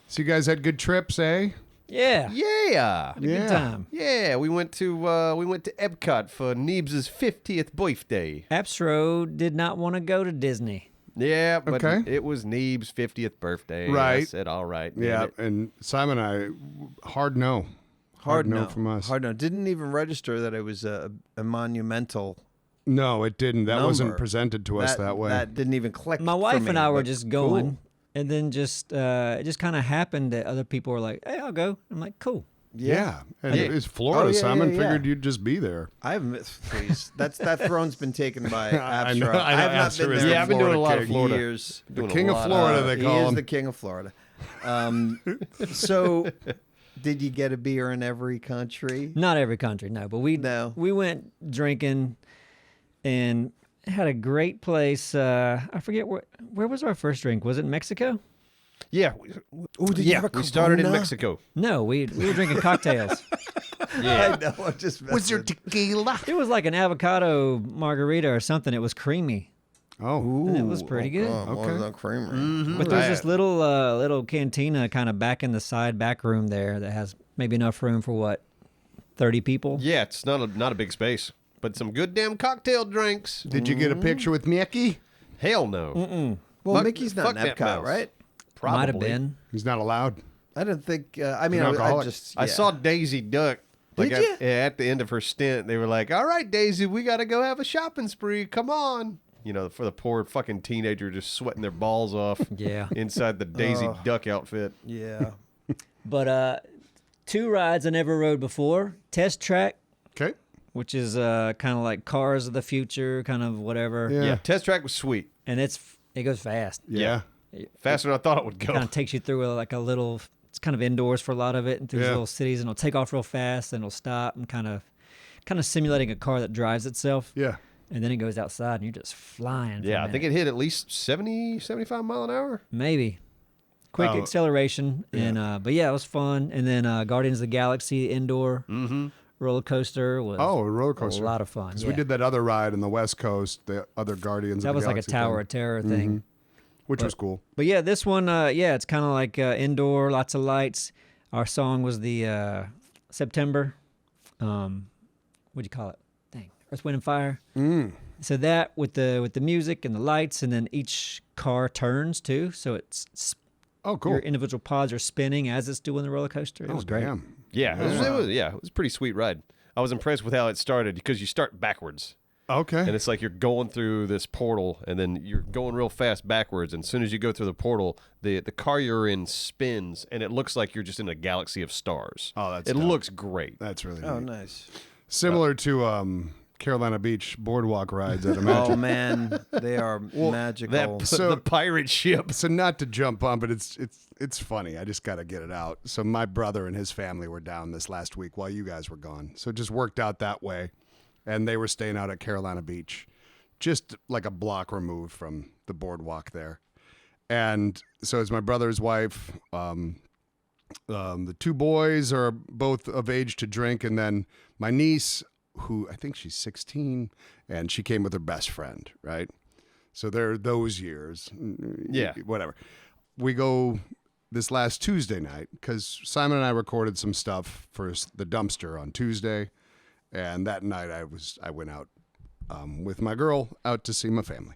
So you guys had good trips, eh? Yeah. Yeah. Had a good time. Yeah, we went to Epcot for Neebs' 50th birthday. Mm-hmm. did not want to go to Disney. Yeah, but Okay. it was Neebs' 50th birthday. I Right. said, all right. damn Yeah. it. And Simon and I, hard no. Hard no no from us. Hard no. Didn't even register that it was a monumental. No, it didn't. That wasn't Number. presented to us that way. That didn't even click. My for wife me, and I were but just going, cool. and then it just kind of happened that other people were like, "Hey, I'll go." I'm like, "Cool." Yeah. And Yeah. it's Florida, Oh, yeah, Simon. yeah, yeah. Figured you'd just be there. I haven't. Please, that throne's been taken by I know, Abstra. I know, have not Abstra been is there. the Yeah, I've been doing a lot of for Florida. years. The Doing a king of lot Florida, they He call is him. the king of Florida. So, did you get a beer in every country? Not every country, no, but we went drinking and had a great place. I forget where was our first drink? Was it Mexico? Yeah. Oh, did Yeah, we started in Mexico. No, we were drinking cocktails. I know. I just Was there tequila? It was like an avocado margarita or something. It was creamy. Oh. And it was pretty good. Okay. Was creamery. But there's this little cantina kind of back in the back room there that has maybe enough room for what, 30 people? Yeah, it's not a big space, but some good damn cocktail drinks. Did you get a picture with Mickey? Hell no. Well, Fuck- Mickey's not fuck in that Epcot, mouse. right? Probably. Might have been. He's not allowed. I didn't think. I mean, An I alcoholic. just. I yeah. saw Daisy Duck. Did at, ya? yeah, at the end of her stint, they were like, "All right, Daisy, we got to go have a shopping spree. Come on." You know, for the poor fucking teenager just sweating their balls off Yeah. inside the Daisy Duck outfit. Yeah. But 2 rides I never rode before. Test Track, Okay. which is kind of like Cars of the Future, kind of whatever. Yeah. Yeah, test track was sweet. And it goes fast. Yeah. Faster than I thought it would go. Kind of takes you through like a little. It's kind of indoors for a lot of it, and through these Yeah. little cities, and it'll take off real fast, and it'll stop, and kind of simulating a car that drives itself. Yeah. And then it goes outside, and you're just flying. Yeah, I think it hit at least 70, 75 mile an hour. maybe quick Oh, acceleration, and but yeah, it was fun. And then Guardians of the Galaxy indoor roller coaster was Oh, a roller coaster. a lot of fun. Because Yeah. we did that other ride in the West Coast, the other Guardians that of the was like a Galaxy Tower thing, of Terror thing. which was cool. But yeah, this one, it's kind of like indoor, lots of lights. Our song was the September. What'd you call it? Dang, Earth, Wind, and Fire. So that with the music and the lights, and then each car turns too. So it's Oh, cool. your individual pods are spinning as it's doing the roller coaster. It was great. Damn. Yeah, it was a pretty sweet ride. I was impressed with how it started because you start backwards. Okay. And it's like you're going through this portal, and then you're going real fast backwards. And as soon as you go through the portal, the car you're in spins, and it looks like you're just in a galaxy of stars. Oh, that's it dope. looks great. That's really Oh, neat. nice. Similar to Carolina Beach boardwalk rides, I'd Oh imagine. man, they are magical. The pirate ship. So not to jump on, but it's funny. I just got to get it out. So my brother and his family were down this last week while you guys were gone. So it just worked out that way. And they were staying out at Carolina Beach, just like a block removed from the boardwalk there. And so it's my brother's wife. The 2 boys are both of age to drink. And then my niece, who I think she's 16, and she came with her best friend, right? So they're those years. Yeah. Whatever. We go this last Tuesday night because Simon and I recorded some stuff for the dumpster on Tuesday. And that night I went out with my girl out to see my family.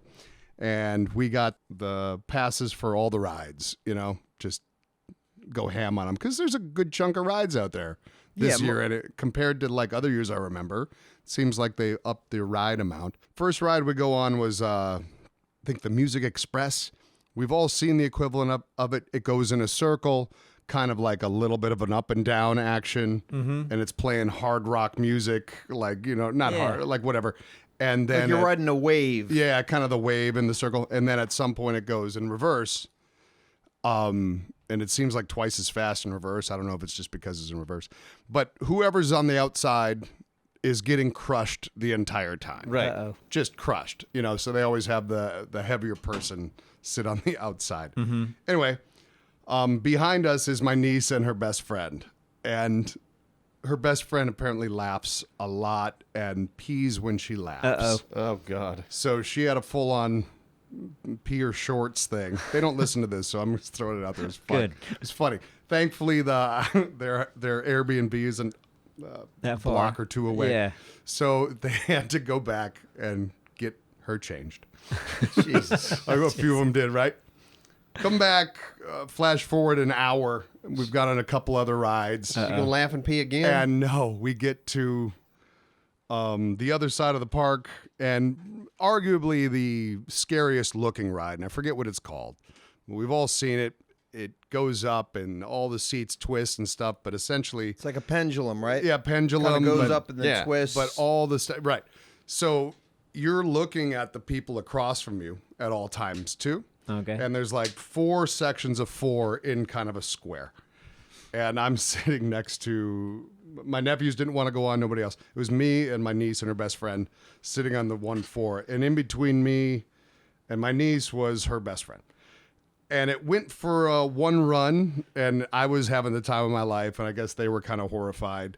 And we got the passes for all the rides, just go ham on them because there's a good chunk of rides out there this year. And compared to like other years I remember, it seems like they upped the ride amount. First ride we go on was, I think, the Music Express. We've all seen the equivalent of it. It goes in a circle, kind of like a little bit of an up and down action, and it's playing hard rock music, like, not hard, like whatever. And then like you're riding a wave. yeah, kind of the wave in the circle. And then at some point it goes in reverse. And it seems like twice as fast in reverse. I don't know if it's just because it's in reverse. But whoever's on the outside is getting crushed the entire time. Right. Uh-oh. Just crushed. So they always have the heavier person sit on the outside. Anyway, behind us is my niece and her best friend. And her best friend apparently laughs a lot and pees when she laughs. Uh-oh. Oh, God. So she had a full-on pee or shorts thing. They don't listen to this, so I'm just throwing it out there. It's fun. Good. It's funny. Thankfully, their Airbnb isn't That a far. block or 2 away. Yeah. So they had to go back and get her changed. Jesus. I know a few of them did, right? Come back, flash forward an hour. We've got on a couple other rides. You gonna laugh and pee again? And no, we get to the other side of the park and arguably the scariest looking ride. And I forget what it's called. We've all seen it. It goes up and all the seats twist and stuff, but essentially It's like a pendulum, right? yeah, pendulum Kind of goes but- up and then yeah, twists. but all the stuff, right. So you're looking at the people across from you at all times too. Okay. And there's like 4 sections of 4 in kind of a square. And I'm sitting next to my nephews didn't want to go on, nobody else. It was me and my niece and her best friend sitting on the 1-4. And in between me and my niece was her best friend. And it went for one run, and I was having the time of my life, and I guess they were kind of horrified.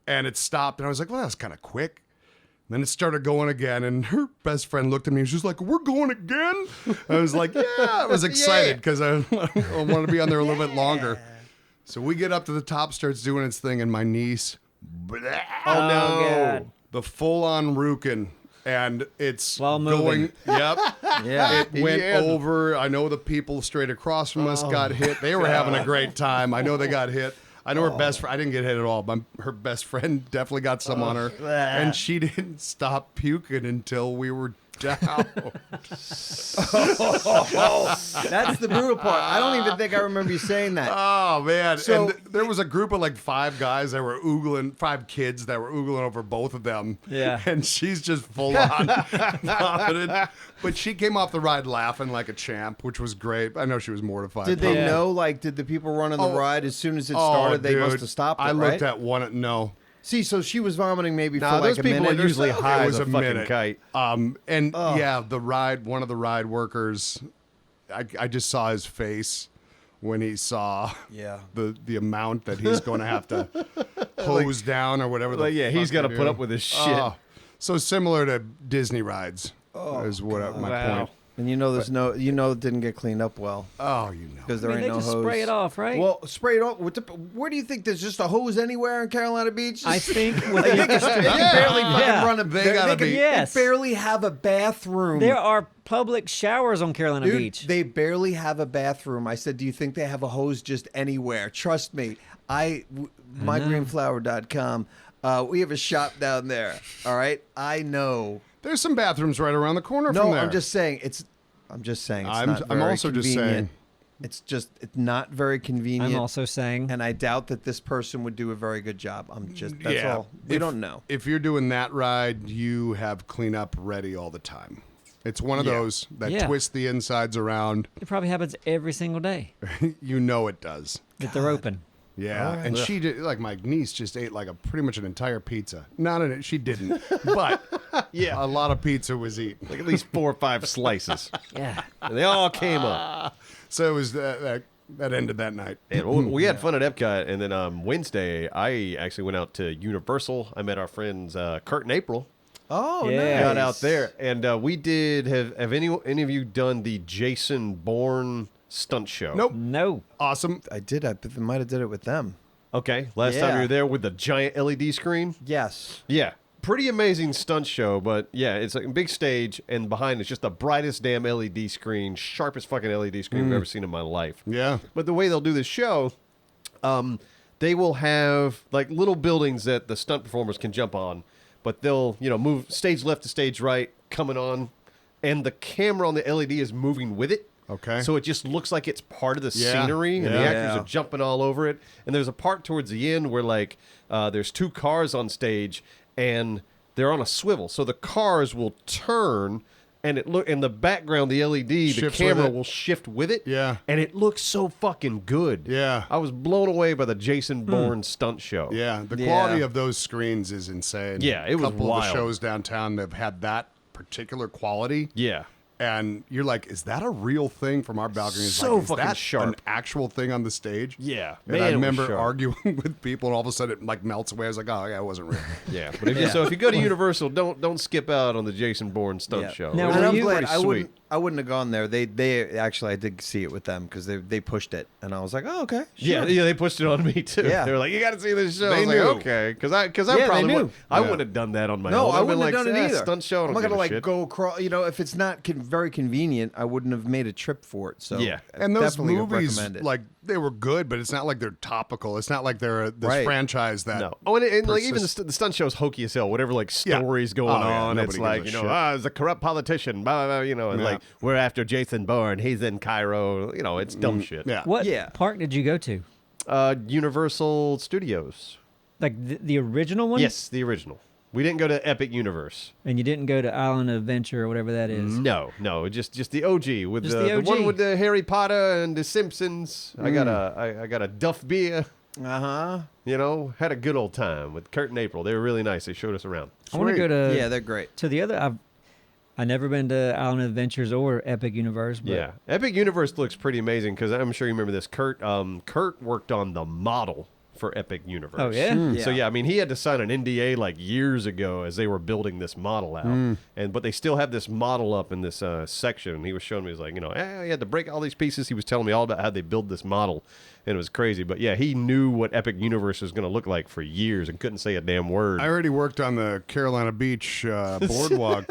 And it stopped, and I was like, well, that's kind of quick. Then it started going again, and her best friend looked at me and she was like, we're going again? I was like, yeah. I was excited because I wanted to be on there a little bit longer. So we get up to the top, starts doing its thing, and my niece, oh no! God. the full-on Rukin, and it's While moving. going, yep. yeah. It went Yeah. over. I know the people straight across from us got hit. They were having a great time. I know they got hit. I know her best friend. I didn't get hit at all. But her best friend definitely got some on her, and she didn't stop puking until we were down. That's the brutal part. I don't even think I remember you saying that. Oh man! So- and there was a group of like 5 guys that were oogling, 5 kids that were oogling over both of them. Yeah. and she's just full on vomited. But she came off the ride laughing like a champ, which was great. I know she was mortified. Did they Yeah. know, like, did the people running the Oh. ride as soon as it started, they must dude. have stopped it, I right? looked at one. No, See, so she was vomiting maybe Nah, for like those a people minute are or usually so? high it as was a a fucking minute. kite. And yeah, one of the ride workers, I just saw his face when he saw Yeah. the amount that he's going to have to hose down or whatever. Like, yeah, he's got to put up with his shit. So similar to Disney rides is what my Wow. point. And there's no, it didn't get cleaned up well Oh, you know. because there I mean, ain't they no just hose. spray it off, right? Well, spray it off. Where do you think there's just a hose anywhere in Carolina Beach? I think with They can barely fucking Yeah. run a. They gotta can, be- Yes. They barely have a bathroom. there are public showers on Carolina Dude, Beach. they barely have a bathroom. I said, do you think they have a hose just anywhere? Trust me. MyGreenFlower.com. We have a shop down there. All right. I know. There's some bathrooms right around the corner from No, there. I'm just saying it's I'm not very also just convenient. saying. It's not very convenient. I'm also saying and I doubt that this person would do a very good job. That's Yeah. all. We don't know. If you're doing that ride, you have cleanup ready all the time. It's one of Yeah. those that Yeah. twist the insides around. it probably happens every single day You know it does. that they're open. Yeah, and she did, like my niece just ate like pretty much an entire pizza. Not in it, she didn't, but Yeah. a lot of pizza was eaten. Like at least 4 or 5 slices. Yeah. And they all came up. So it was that ended that night. And we had fun at Epcot, and then Wednesday I actually went out to Universal. I met our friends Kurt and April. Oh, Yeah. Got out there, and we did have any of you done the Jason Bourne stunt show? Nope. No. Awesome. I did. I might have did it with them. Okay, last time Yeah. you were there with the giant LED screen. Yes. Yeah, pretty amazing stunt show, but yeah, it's a big stage, and behind it's just the brightest damn LED screen, sharpest fucking LED screen I've ever seen in my life. Yeah. But the way they'll do this show, they will have like little buildings that the stunt performers can jump on, but they'll move stage left to stage right, coming on, and the camera on the LED is moving with it. Okay. So it just looks like it's part of the Yeah. scenery, and the Yeah. actors Yeah. are jumping all over it. And there's a part towards the end where like there's 2 cars on stage, and they're on a swivel, so the cars will turn. And in the background, the LED, the Shifts camera with it. will shift with it. Yeah. And it looks so fucking good. Yeah. I was blown away by the Jason Bourne stunt show. Yeah, the Yeah. quality of those screens is insane. Yeah, it was A couple wild. of the shows downtown have had that particular quality. Yeah. And you're like, is that a real thing from our balcony? It's So like, is fucking that sharp. an actual thing on the stage? Yeah. And Man, I it was remember sharp. arguing with people, and all of a sudden it like melts away. I was like, oh yeah, it wasn't real. Yeah. But if you, so if you go to Universal, don't skip out on the Jason Bourne stunt Yeah. show. Now, It was were And I'm you- glad pretty I sweet. wouldn't. I wouldn't have gone there. They actually, I did see it with them because they pushed it, and I was like, oh, okay, sure. Yeah, they pushed it on me too. Yeah. They were like, "You got to see this show." They I was knew. like, "Okay," because I they probably knew. I wouldn't have done that on my No, own. I I'd been wouldn't have like, done it either. Stunt show. I I'm don't not gonna give a like shit. go across. If it's not very convenient, I wouldn't have made a trip for it. So Yeah. I And those definitely movies, recommend it. like they were good, but it's not like they're topical. It's not like they're this Right. franchise that. No. Oh, and like even persists. the stunt show's hokey as hell. Whatever like Yeah. stories going Oh, yeah, on, it's nobody like gives you a know, shit. it's a corrupt politician, blah, blah, blah, and Yeah. like we're after Jason Bourne. He's in Cairo. It's dumb shit. Yeah. What Yeah. park did you go to? Universal Studios. Like the original one? Yes, the original. We didn't go to Epic Universe. And you didn't go to Island of Adventure or whatever that is. No, just the OG with Just the, the the OG. one with the Harry Potter and the Simpsons. I got a Duff beer. Had a good old time with Kurt and April. They were really nice. They showed us around. I want to go to yeah, they're great. to the other. I've never been to Island of Adventures or Epic Universe. But Yeah, Epic Universe looks pretty amazing because I'm sure you remember this. Kurt worked on the model for Epic Universe. Oh, yeah? So yeah, I mean he had to sign an NDA like years ago as they were building this model out, but they still have this model up in this section. He was showing me, he was like, he had to break all these pieces. He was telling me all about how they build this model, and it was crazy. But yeah, he knew what Epic Universe was going to look like for years and couldn't say a damn word. I already worked on the Carolina Beach boardwalk.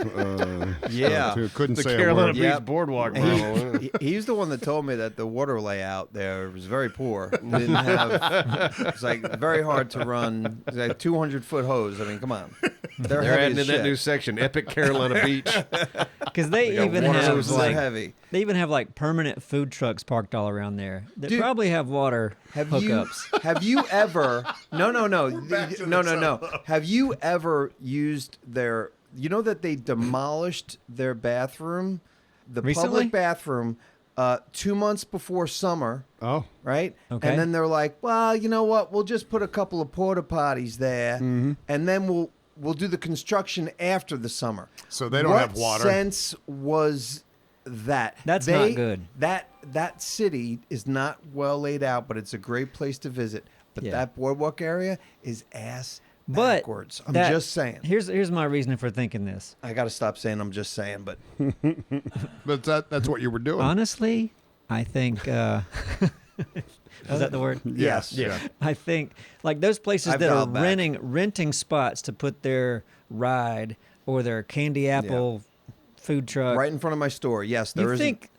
Yeah. Couldn't the say Carolina a word. Beach Yep. boardwalk And model. he's the one that told me that the water layout there was very poor. Didn't have. It's like very hard to run. It's like 200-foot hose. I mean, come on. They're They're heavy adding as in that shit. new section, Epic Carolina Beach. because they got even water have hoses They're like heavy. they even have like permanent food trucks parked all around there that Dude, probably have water hookups. Have you ever? No. back to No. Have you ever used their? You know that they demolished their bathroom, the Recently? public bathroom, 2 months before summer. Oh, Right? Okay. And then they're like, well, you know what? We'll just put a couple of porta potties there, and then we'll do the construction after the summer. So they don't What have water? sense was that? That's not good. That city is not well laid out, but it's a great place to visit. But Yeah. that boardwalk area is ass But backwards. I'm that- just saying. Here's my reason for thinking this. I got to stop saying I'm just saying, but but that's what you were doing. Honestly, I think. Is that the word? yes. Yeah. I think like those places I've that are dialed back. renting spots to put their ride or their candy apple food truck. Right in front of my store. Yes, there You is. think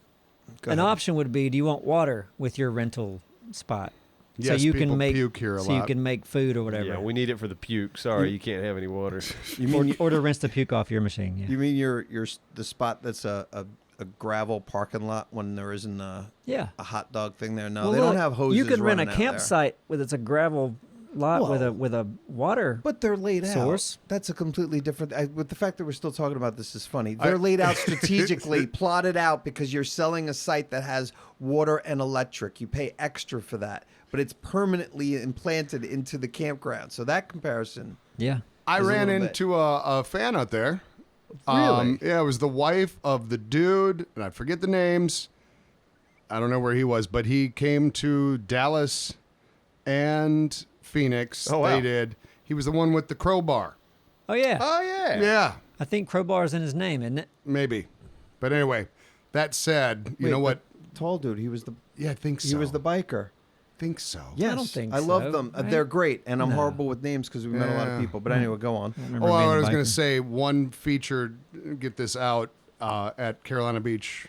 Go an ahead. option would be: do you want water with your rental spot? Yes, so you people can make puke here a so you lot. can make food or whatever, Yeah, we need it for the puke. Sorry, you can't have any water. You mean or to rinse the puke off your machine. Yeah. you mean your the spot that's a gravel parking lot when there isn't yeah. a hot dog thing there? No, Well, they look, don't have hoses. You can rent a running out there. campsite with it's a gravel lot Whoa. with a water. But they're laid Source? out. That's a completely different. With the fact that we're still talking about this is funny. They're laid out strategically, plotted out because you're selling a site that has water and electric. You pay extra for that, but it's permanently implanted into the campground. So that comparison. Yeah. I Is a ran little bit. into a fan out there. Really? Yeah, it was the wife of the dude, and I forget the names. I don't know where he was, but he came to Dallas and Phoenix. Oh, wow. They did. He was the one with the crowbar. Oh yeah. Oh yeah. Yeah, I think crowbar's in his name, isn't it? maybe. But anyway, that said, you Wait, know what? the tall dude. He was the. Yeah, I think so. He was the biker. think so. Yes, don't think I love so, them. right? They're great, and I'm No. horrible with names because we met a lot of Yeah. people. But anyway, go on. I don't remember Oh, being I a was going biker. to say one feature, get this out, at Carolina Beach,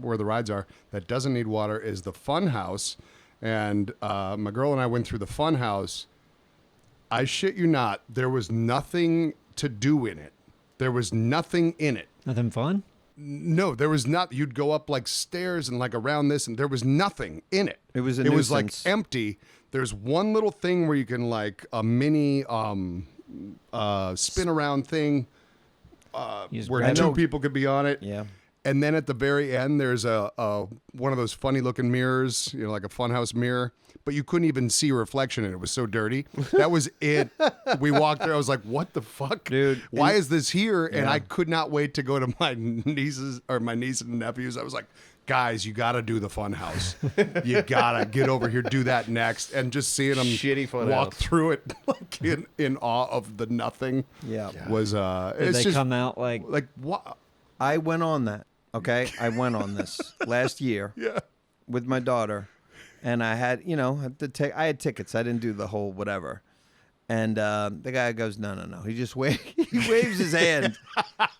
where the rides are, that doesn't need water is the Fun House. And my girl and I went through the Fun House. I shit you not, there was nothing to do in it. There was nothing in it. Nothing fun? No, there was not. You'd go up like stairs and like around this, and there was nothing in it. It was a It was like nuisance. empty. There's one little thing where you can like a mini spin around thing You just where grab two it. people could be on it. Yeah. And then at the very end, there's a one of those funny looking mirrors, you know, like a funhouse mirror, but you couldn't even see a reflection in it. It was so dirty. That was it. We walked there. I was like, what the fuck? Dude, Why is this here? And Yeah. I could not wait to go to my nieces or my niece and nephews. I was like, guys, you got to do the funhouse. You got to get over here, do that next. And just seeing them Shitty funhouse. walk through it like in awe of the nothing Yeah. was, Did it's they just come out like like, what? I went on that. Okay, I went on this last year with my daughter, and I had, I had tickets. I didn't do the whole whatever. And the guy goes, no. He just he waves his hand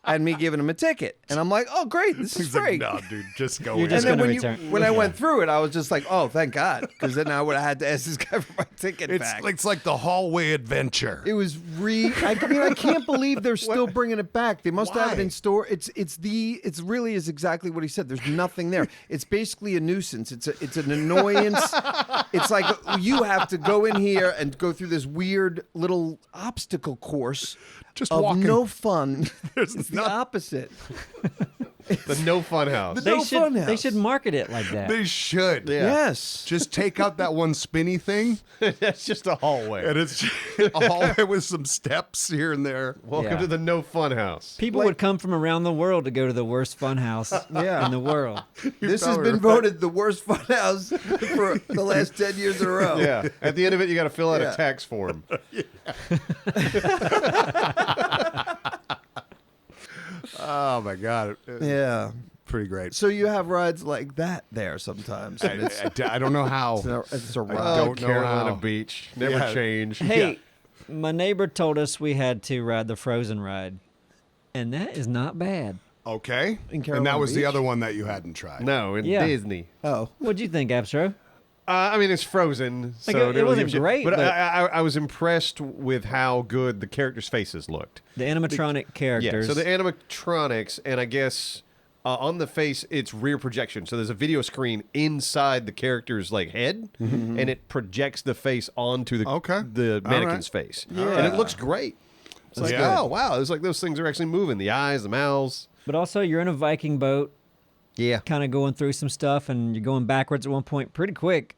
at me giving him a ticket. And I'm like, oh, great. This is He's great. like, no, dude, just go You're in. just And then gonna when return. I went through it, I was just like, oh, thank God. Because then I would have had to ask this guy for my ticket back. It's like the hallway adventure. It was I can't believe they're still bringing it back. They must have it Why? in store. It's really is exactly what he said. There's nothing there. It's basically a nuisance. It's an annoyance. It's like you have to go in here and go through this weird little obstacle course Just of walking. no fun. It's the opposite. The no fun house. No fun They house. should market it like that. They should. Yeah. Yes. Just take out that one spinny thing, That's just a hallway. and it's a hallway with some steps here and there. Welcome Yeah. to the no fun house. People would come from around the world to go to the worst fun house in the world. This has probably been right. voted the worst fun house for the last 10 years in a row. Yeah. At the end of it, you got to fill out Yeah. a tax form. Oh my god. Yeah. Pretty great. So you have rides like that there sometimes. And it's, I don't know how. it's a I ride. don't know Carolina how. Beach. Never Yeah. change. Hey, my neighbor told us we had to ride the Frozen ride, and that is not bad. Okay. In And Carolina that was the Beach? other one that you hadn't tried. No, in Yeah. Disney. Oh. What'd you think, Abstro? I mean, it's Frozen, so Like, it really wasn't gives you- great, But, but- I was impressed with how good the characters' faces looked. The animatronic characters. Yeah, so the animatronics, and I guess on the face, it's rear projection. So there's a video screen inside the character's like head, and it projects the face onto the Okay. the All mannequin's right. face, and it looks great. It's like, Yeah. oh wow, it's like those things are actually moving. The eyes, the mouths. But also, you're in a Viking boat, Yeah, kind of going through some stuff, and you're going backwards at one point pretty quick.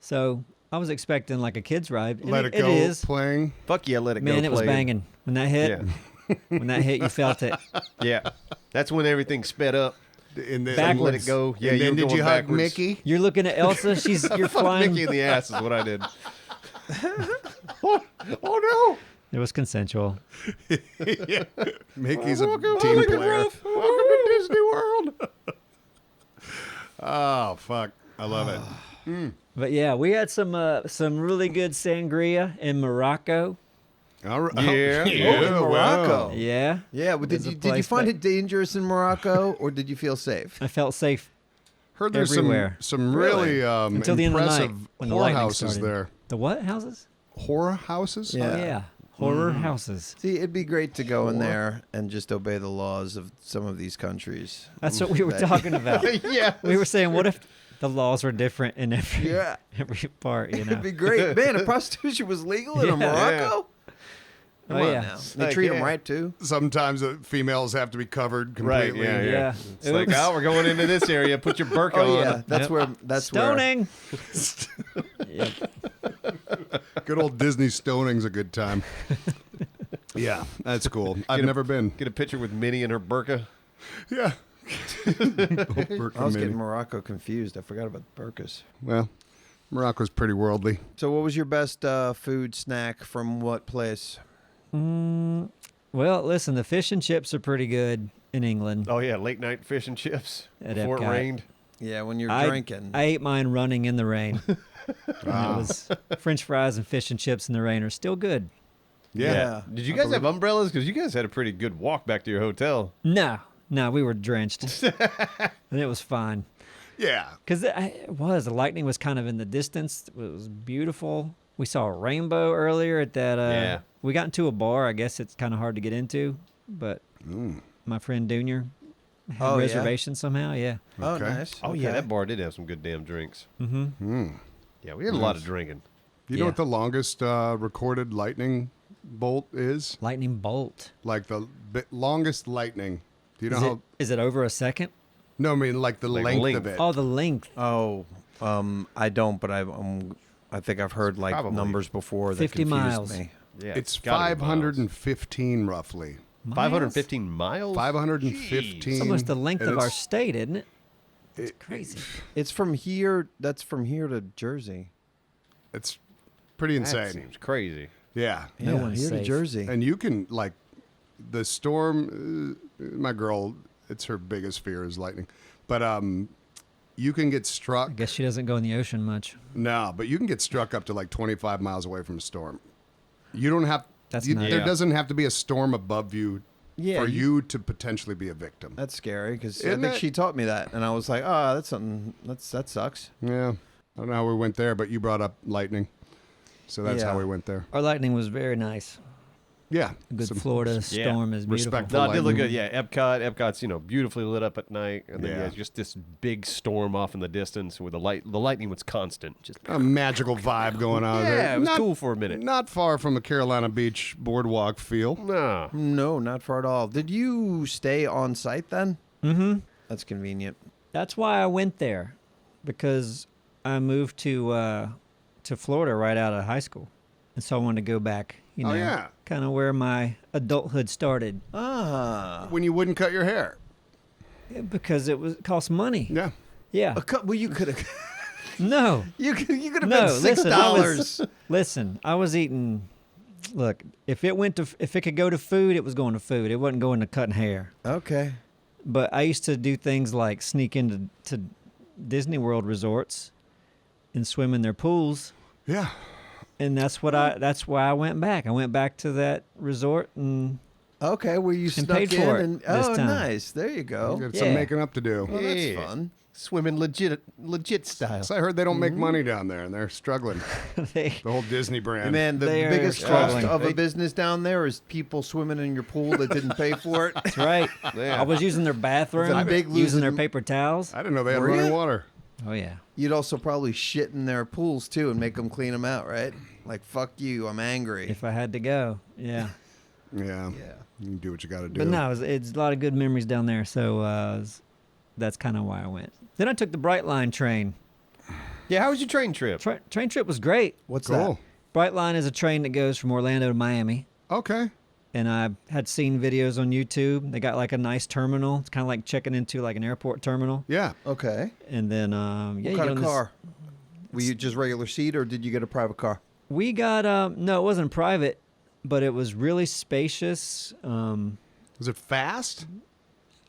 So I was expecting like a kid's ride. And Let it go It is. playing. fuck yeah, let it go. Man, it was play. banging. When that hit, Yeah, when that hit, you felt it. yeah. That's when everything sped up. And then, Backwards. Let it go. Yeah, and you then were did going you hug backwards. Mickey? You're looking at Elsa. You're Fuck flying. Mickey in the ass is what I did. oh It was consensual. Mickey's a no! team player. Welcome to Disney World. Oh fuck! I love it. But yeah, we had some really good sangria in Morocco. All right. Yeah. in Morocco. Yeah. Yeah, but There's a did you place find that- it dangerous in Morocco, or did you feel safe? I felt safe Heard there's everywhere. some really until the end of the night impressive when the lightning whorehouses started. there. The what houses? Horror houses? Yeah. Oh, yeah. Horror houses. See, it'd be great to go in there and just obey the laws of some of these countries. That's what we were talking about. Yeah. We were saying, what if the laws were different in every Yeah. every part? You know. It'd be great, man. If prostitution was legal in Yeah. Morocco, come on yeah. now. It's They like, treat them yeah. right too. Sometimes the females have to be covered Right. completely. Yeah. Yeah. It's like, Oops. oh, we're going into this area. Put your burqa Oh on. yeah, that's Yep. where. That's where. Stoning. Yep. Good old Disney stoning's a good time. Yeah, that's cool. I've never been. Get a picture with Minnie and her burqa. Yeah. I was getting Morocco confused. I forgot about the burkas. Well, Morocco's pretty worldly. So, what was your best food snack from what place? Well, listen, the fish and chips are pretty good in England. Oh yeah, late night fish and chips At before it Epcot. rained. Yeah, when you're I drinking. I ate mine running in the rain. And it was French fries and fish and chips in the rain are still good. Yeah. Did you guys have umbrellas? Because you guys had a pretty good walk back to your hotel. No, we were drenched, and it was fine. Yeah. Because the lightning was kind of in the distance. It was beautiful. We saw a rainbow earlier at that. Yeah. We got into a bar. I guess it's kind of hard to get into, but my friend Junior had Oh, a yeah? reservation somehow. Yeah. Oh, Okay. nice. Oh yeah, Okay. that bar did have some good damn drinks. Mm-hmm. Yeah, we had a lot of drinking. You know Yeah. what the longest recorded lightning bolt is? Lightning bolt. Like the longest lightning. Do you know how? Is it over a second? No, I mean like the Like length length. of it. Oh, the length. Oh, I don't, but I think I've heard like Probably. numbers before that 50 confused miles. me. Yeah, It's gotta be 515 roughly. Miles? 515 miles. 515. It's almost the length and of our it's- state, isn't it? It's crazy. It's from here. That's from here to Jersey. It's pretty That insane. seems crazy. Yeah. No yeah, one's here to safe. Jersey. And you can like the storm. My girl It's her biggest fear is lightning. But you can get struck. I guess she doesn't go in the ocean much. No, but you can get struck up to like 25 miles away from a storm. You don't have. That's nice. There Yeah. doesn't have to be a storm above you Yeah, for you to potentially be a victim. That's scary because I Isn't think that- she taught me that, and I was like, oh, that's something. That sucks. Yeah. I don't know how we went there, but you brought up lightning. So that's Yeah. how we went there. Our lightning was very nice. Yeah. A good Some- Florida storm is beautiful. respectful. No, it did look lightning. good. Yeah, Epcot's beautifully lit up at night, and then Yeah. just this big storm off in the distance with the lightning was constant. Just A magical vibe going on there. yeah, it was Not- cool for a minute. Not far from a Carolina Beach boardwalk feel. Nah. No, not far at all. Did you stay on site then? Mm-hmm. That's convenient. That's why I went there, because I moved to Florida right out of high school, and so I wanted to go back. You know, Oh, yeah. kind of where my adulthood started, Ah, When you wouldn't cut your hair. because it cost money. Yeah. Yeah. well, you could have. No. You could have No. been $6. Listen, I was eating. Look, if it could go to food, it was going to food. It wasn't going to cutting hair. Okay. But I used to do things like sneak into Disney World resorts and swim in their pools. Yeah. And that's why I went back. I went back to that resort and Okay, where you And snuck paid in for it and this oh, time. nice. There you You go. got some Yeah. making up to do. Well, that's Yeah. fun. Swimming legit style. So I heard they don't make money down there, and they're struggling. they, The whole Disney brand. Hey, man, the They are biggest struggling. cost of a They- business down there is people swimming in your pool that didn't pay for it. that's right. Yeah. I was using their bathroom, It's a big using their losing- paper towels. I didn't know they had Were running ya? water. Oh yeah. You'd also probably shit in their pools too and make them clean them out, right? Like, fuck you, I'm angry. If I had to go, yeah. Yeah. Yeah. You can do what you got to do. But no, it's a lot of good memories down there. So that's kind of why I went. Then I took the Brightline train. Yeah, how was your train trip? Train trip was great. What's Cool. Brightline is a train that goes from Orlando to Miami. Okay. And I had seen videos on YouTube. They got like a nice terminal. It's kind of like checking into like an airport terminal. Yeah. that? Okay. And then What you kind get of on this- car? Were you just regular seat or did you get a private car? We got no, it wasn't private, but it was really spacious. Was it fast?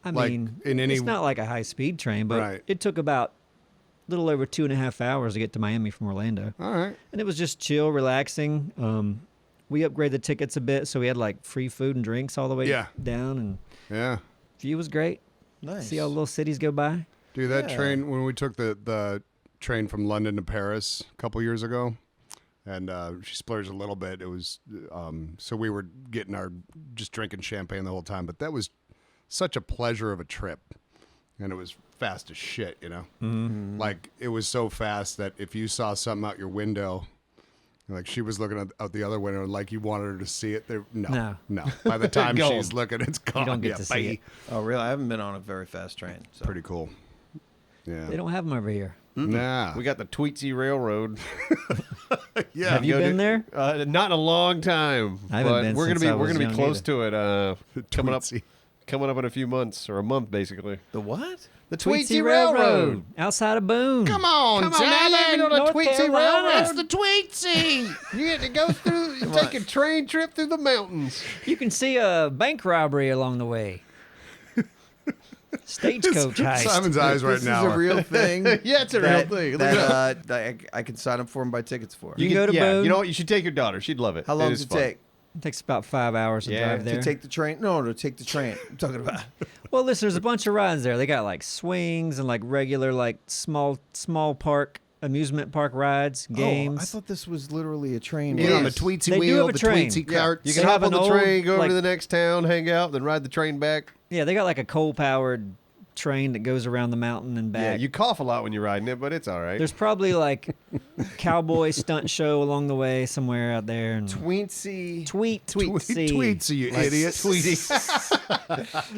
I Like, mean, in any- it's not like a high speed train, but Right. it took about a little over 2.5 hours to get to Miami from Orlando. All right. And it was just chill, relaxing. We upgraded the tickets a bit, so we had like free food and drinks all the way Yeah. down, and Yeah. view was great. Nice. See all the little cities go by. Dude, that Yeah. train, when we took the train from London to Paris a couple years ago, and she splurged a little bit. It was, so we were just drinking champagne the whole time, but that was such a pleasure of a trip. And it was fast as shit, you know? Mm-hmm. Like, it was so fast that if you saw something out your window, like she was looking out the other window, like you wanted her to see it. There, no. By the time Gone. she's looking, it's gone. don't get Yeah, to see bye. it. Oh, really? I haven't been on a very fast train. So. Pretty cool. Yeah. They don't have them over here. Nah. We got the Tweetsy Railroad. yeah. Have you Go been to- there? Not in a long time. I haven't but been we're since gonna I be we're was gonna be young close to it. Tweetsy. Coming up in a few months or a month basically. The what? The Tweetsy Railroad outside of Boone. Come on, Come on, now you've been on a North Tweetsy Carolina. Railroad. It's the Tweetsy. You get to go through, take a train trip through the mountains. You can see a bank robbery along the way. Stagecoach heist. Simon's eyes right This now. is a real thing. Yeah, it's a real that, thing. Look it up. that I can sign up for and buy tickets for. You can go to yeah, Boone. you know what? You should take your daughter. She'd love it. How long It does is it fun. take It takes about 5 hours to Yeah, drive there. to take the train? No, to take the train. I'm talking about. Well, listen, there's a bunch of rides there. They got like swings and like regular like small park amusement park rides, games. Oh, I thought this was literally a train. Get ride. on the Yes. Tweetsy They do wheel, have a the train. Tweetsy Yeah. cart. You They can hop have on an the old, train, go over like- to the next town, hang out, then ride the train back. Yeah, they got like a coal-powered train that goes around the mountain and back. Yeah, you cough a lot when you're riding it, but it's all right. There's probably like cowboy stunt show along the way somewhere out there. And Tweetsy. Tweetsy, you idiot.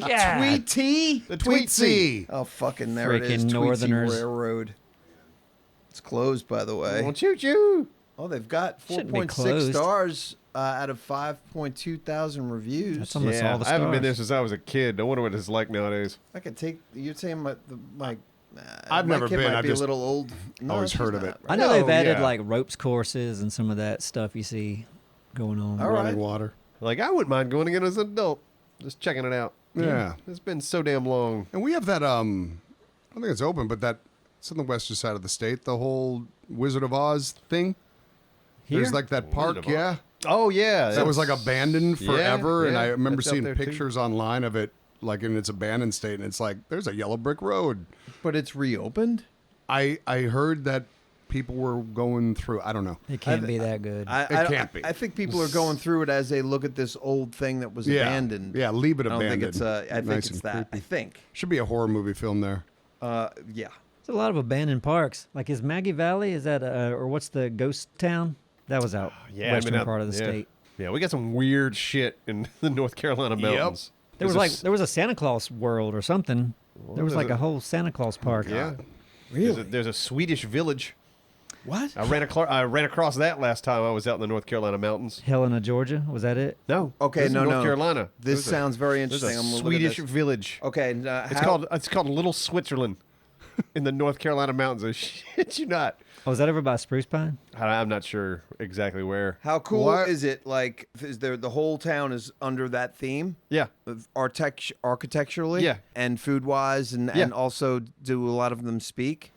yeah. Tweety. the Tweetsy. Oh, fucking there it is. Freaking Tweetsy Northerners. Railroad. It's closed, by the way. Well, choo choo. Oh, they've got Shouldn't be 4.6 closed. stars out of 5.2 thousand reviews. That's almost Yeah, all the I haven't been there stars. since I was a kid. I wonder what it's like nowadays. I could take. You're saying my I've my never kid been, might I've be just a little old. No, always she's heard of not, it. I know No, they've added yeah. like ropes courses and some of that stuff you see going on. All Running right. water. Like, I wouldn't mind going again as an adult. Just checking it out. Yeah. It's been so damn long. And we have that, I don't think it's open, but it's on the western side of the state, the whole Wizard of Oz thing. Here? There's like that park, Wizard of Oz. yeah. Oh yeah, That was like abandoned forever, and yeah, I remember that's out seeing there, too. pictures online of it, like in its abandoned state, and it's like, there's a yellow brick road. But it's reopened. I heard that people were going through, I don't know. It can't be that good. It can't be. I think people are going through it as they look at this old thing that was abandoned. Yeah, leave it I don't abandoned. think it's. I think Nice it's and that. I creepy. think. Should be a horror movie film there. Yeah. There's a lot of abandoned parks. Like, is Maggie Valley? Is that or what's the ghost town? That was out western part of the state. Yeah, we got some weird shit in the North Carolina mountains. There was a Santa Claus world or something. There was like a whole Santa Claus park. Yeah, Really? There's a Swedish village. What? I ran across that last time I was out in the North Carolina mountains. Helena, Georgia. Was that it? No, Okay, this is no, North no. Carolina. This sounds very There's interesting. a I'm gonna look at Swedish this. village. Okay. It's called Little Switzerland in the North Carolina mountains. I shit you not. Oh, was that over by Spruce Pine? I'm not sure exactly where. How cool What? is it? Like, is there the whole town is under that theme? Yeah. Of architecturally, Yeah. and food wise, and Yeah. also do a lot of them speak?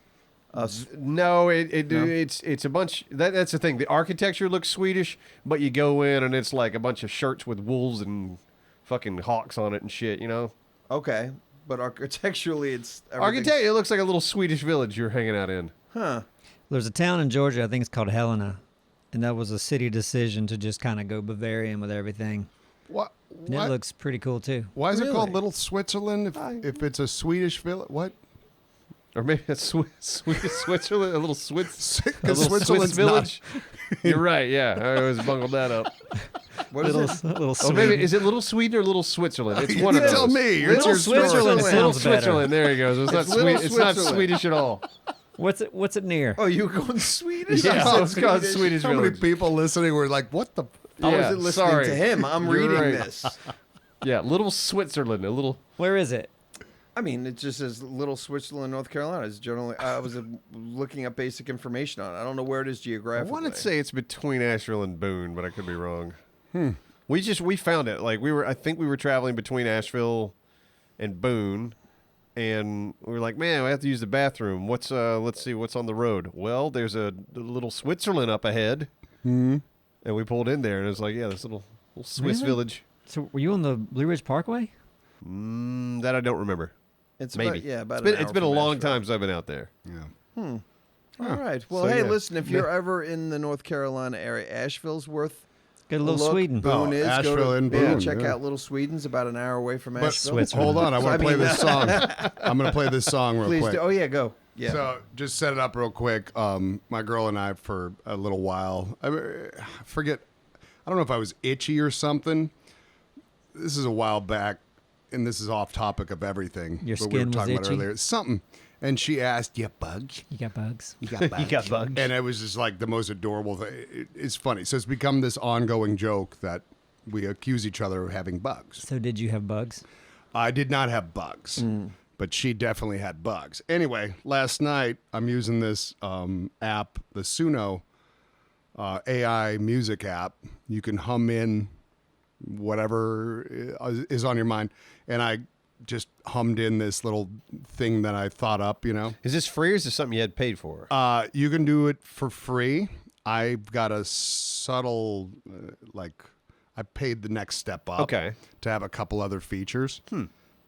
No, it's a bunch. That's the thing. The architecture looks Swedish, but you go in and it's like a bunch of shirts with wolves and fucking hawks on it and shit. You know, Okay, but architecturally, it's architect. It looks like a little Swedish village you're hanging out in. Huh? There's a town in Georgia, I think it's called Helena, and that was a city decision to just kind of go Bavarian with everything. What? And it looks pretty cool too. Why is it called Really? Little Switzerland if it's a Swedish village? What? Or maybe it's Switzerland, a little Swiss Switzerland's village. You're right. Yeah, I always bungled that up. What is it? Little Oh, Sweden. maybe is it Little Sweden or Little Switzerland? It's one of You those. tell me. Little It's your Switzerland story. sounds Little better. Switzerland. There he goes. It's not Little It's not Switzerland. Swedish at all. What's it near? Oh, you were going Swedish? Yeah, I said it's called Swedish How many village. people listening were like, what the? I Yeah, wasn't listening sorry. to him. I'm You're reading right. this. Yeah, Little Switzerland. A little. Where is it? I mean, it just says Little Switzerland, North Carolina. It's generally. I was looking up basic information on it. I don't know where it is I geographically. want to say it's between Asheville and Boone, but I could be wrong. We found it. Like I think we were traveling between Asheville and Boone, and we were like, man, we have to use the bathroom. Let's see what's on the road. Well, there's a little Switzerland up ahead, and we pulled in there, and it was like, yeah, this little Swiss Really? village. So were you on the Blue Ridge Parkway? That I don't remember. It's Maybe. about It's been a an hour from long Asheville. time since I've been out there. Yeah. All right. Well, So, hey, yeah. listen, if you're ever in the North Carolina area, Asheville's worth Get a a little look. Sweden. Boone Oh, is. Asheville Go to, and yeah, Boone, check yeah. out Little Sweden's about an hour away from But Asheville. hold on, I want to play this song. I'm going to play this song real Please quick. do. Oh, yeah, go. Yeah. So just set it up real quick. My girl and I, for a little while, I forget. I don't know if I was itchy or something. This is a while back, and this is off topic of everything. Your but we were skin was talking about itchy? earlier. Something, and she asked, "You bugs? You got bugs. You got bugs? You got bugs. And it was just like the most adorable thing. It's funny. So it's become this ongoing joke that we accuse each other of having bugs. So did you have bugs? I did not have bugs, but she definitely had bugs. Anyway, last night I'm using this app, the Suno AI music app. You can hum in whatever is on your mind, and I just hummed in this little thing that I thought up. Is this free or is this something you had paid for? You can do it for free. I've got a subtle I paid the next step up. Okay. To have a couple other features.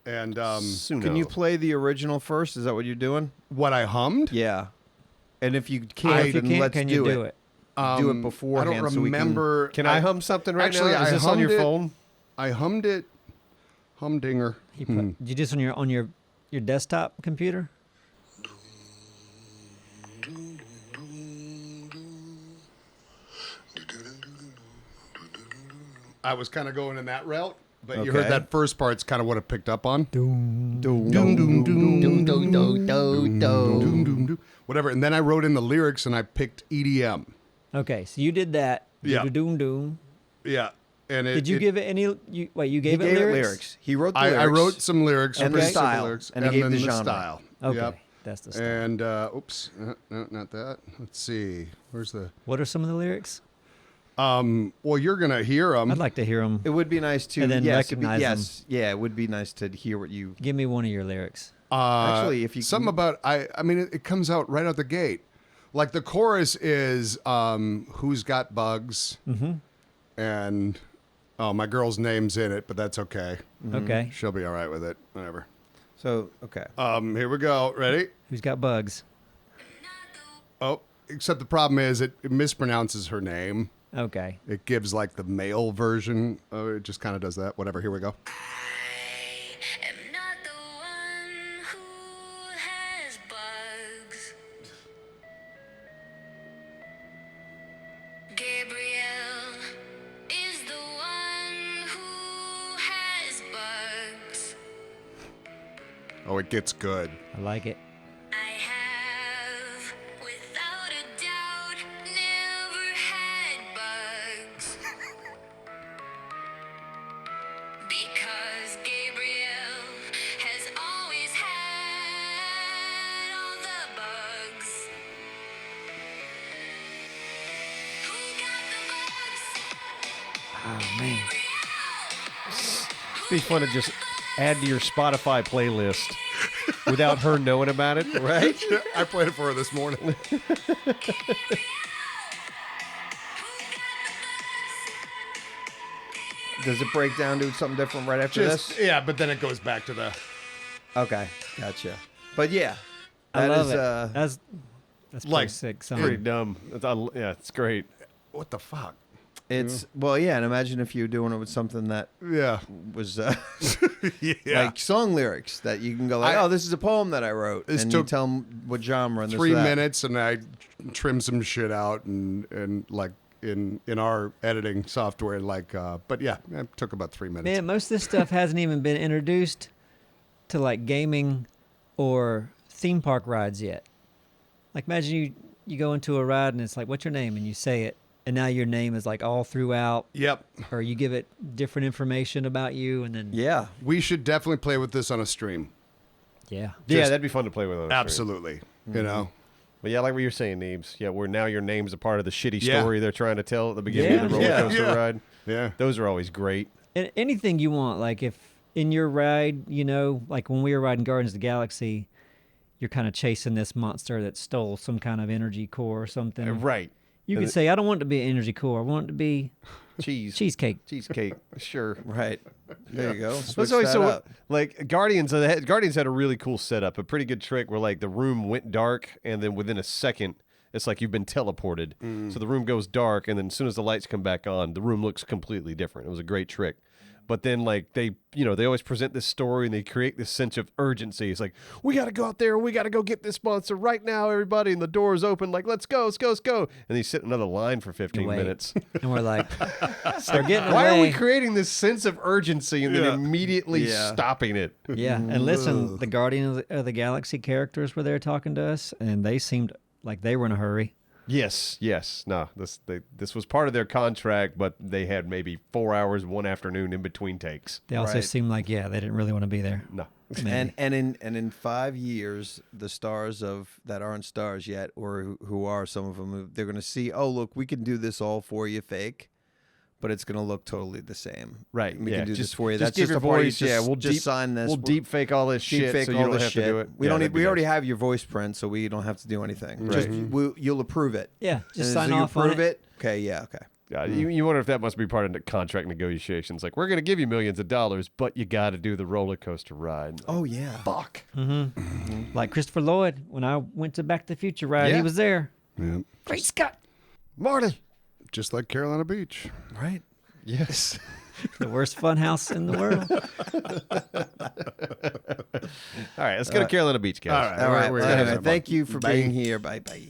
And Suno. Can you play the original first? Is that what you're doing? what I hummed? Yeah. And if you can't, If you then can't, let's can do you do it. it? Do it beforehand. I don't so we can- remember. Can I hum something right actually, now? Is I this on your hummed it. phone? I hummed it. Humdinger. Did you just on your desktop computer? I was kind of going in that route, but you Okay. heard that first part's kind of what it picked up on. Whatever. And then I wrote in the lyrics and I picked EDM. Okay, so you did that. Yeah. Doom doom. Yeah. And Did you give it any? You He gave gave it it lyrics. lyrics. He wrote the I lyrics. wrote some lyrics. And pretty the simple style. lyrics, And he gave then the the genre. style. Okay, Yep. that's the stuff. And oops, no, not that. Let's see. Where's the? What are some of the lyrics? Well, you're gonna hear them. I'd like to hear them. It would be nice to And then yes, it'd be- recognize yes, yeah, it would be nice to hear what you. Give me one of your lyrics. Actually, if you something can- about I mean, it comes out right out the gate. Like the chorus is "Who's got bugs?" and my girl's name's in it, but that's okay. Okay. She'll be all right with it. Whatever. So okay. Here we go. Ready? Who's got bugs? Oh, except the problem is it mispronounces her name. Okay. It gives like the male version. It just kind of does that. Whatever. Here we go. I am not the one who has bugs. Gabriel is the one who has bugs. Oh, it gets good. I like it. I have, without a doubt, never had bugs. Because Gabriel has always had all the bugs. Who got the bugs? Oh man. It'd be fun to just add to your Spotify playlist without her knowing about it, right? I played it for her this morning. Does it break down to something different right after this? Yeah, but then it goes back to the. Okay, gotcha. But yeah, I that love is, it. That's like, like sick song. Pretty dumb. Yeah, it's great. What the fuck? it's well, yeah. And imagine if you were doing it with something that Yeah. was Yeah. like song lyrics that you can go like, oh, this is a poem that I wrote, This and you took tell them what genre and this 3 or that. minutes, and I trimmed some shit out, and like in our editing software, like. But yeah, it took about 3 minutes. Man, most of this stuff hasn't even been introduced to like gaming or theme park rides yet. Like imagine you go into a ride and it's like, what's your name? And you say it, and now your name is like all throughout, Yep. or you give it different information about you, and then Yeah, We should definitely play with this on a stream. yeah. Yeah, that'd be fun to play with on a stream. Absolutely. You know. But yeah, like what you're saying, Neebs. Yeah, where now your name's a part of the shitty Yeah. story they're trying to tell at the beginning of the roller Yeah. coaster Yeah. ride. Yeah. Those are always great. And anything you want, like if in your ride, you know, like when we were riding Guardians of the Galaxy, you're kind of chasing this monster that stole some kind of energy core or something. Right. You And could say, I don't want it to be an energy core. I want it to be cheesecake. Cheesecake. Sure. right. There you go. That's Switch always that so. up. Like Guardians had a really cool setup, a pretty good trick where like the room went dark, and then within a second, it's like you've been teleported. So the room goes dark, and then as soon as the lights come back on, the room looks completely different. It was a great trick. But then like they always present this story and they create this sense of urgency. It's like, we got to go out there and we got to go get this monster right now, everybody. And the door is open. Like, let's go. And they sit in another line for 15 Wait. minutes. And we're like, they're getting Why away. are we creating this sense of urgency and then Yeah. immediately Yeah. stopping it? Yeah, and listen, the Guardian of the Galaxy characters were there talking to us, and they seemed like they were in a hurry. Yes. No, this was part of their contract, but they had maybe 4 hours one afternoon in between takes. They also Right. seemed like, yeah, they didn't really want to be there. No. Maybe. And in 5 years, the stars of that aren't stars yet, or who are some of them, they're going to see, oh look, we can do this all for you, fake, but it's going to look totally the same. Right. We yeah. can do this for you. Just That's give just your a party. voice. Yeah, we'll just deep, sign this. We'll deep fake all this Deep shit fake so you all don't this have shit. to do it. We Yeah, don't. that'd be We already nice. have your voice print, so we don't have to do anything. Right. Just you'll approve it. Yeah, And just as sign you off on approve it. Okay. Yeah. Okay. Yeah, you wonder if that must be part of the contract negotiations. Like, we're going to give you millions of dollars, but you got to do the roller coaster ride. Oh yeah. Fuck. Like Christopher Lloyd, when I went to Back to the Future ride, Yeah. he was there. Yeah. Great Scott! Marty. Just like Carolina Beach. Right. Yes. The worst fun house in the world. All right, let's go to Carolina Beach, guys. All right. All right. We're Well, gonna anyway, have thank you for Bye. being here. Bye bye.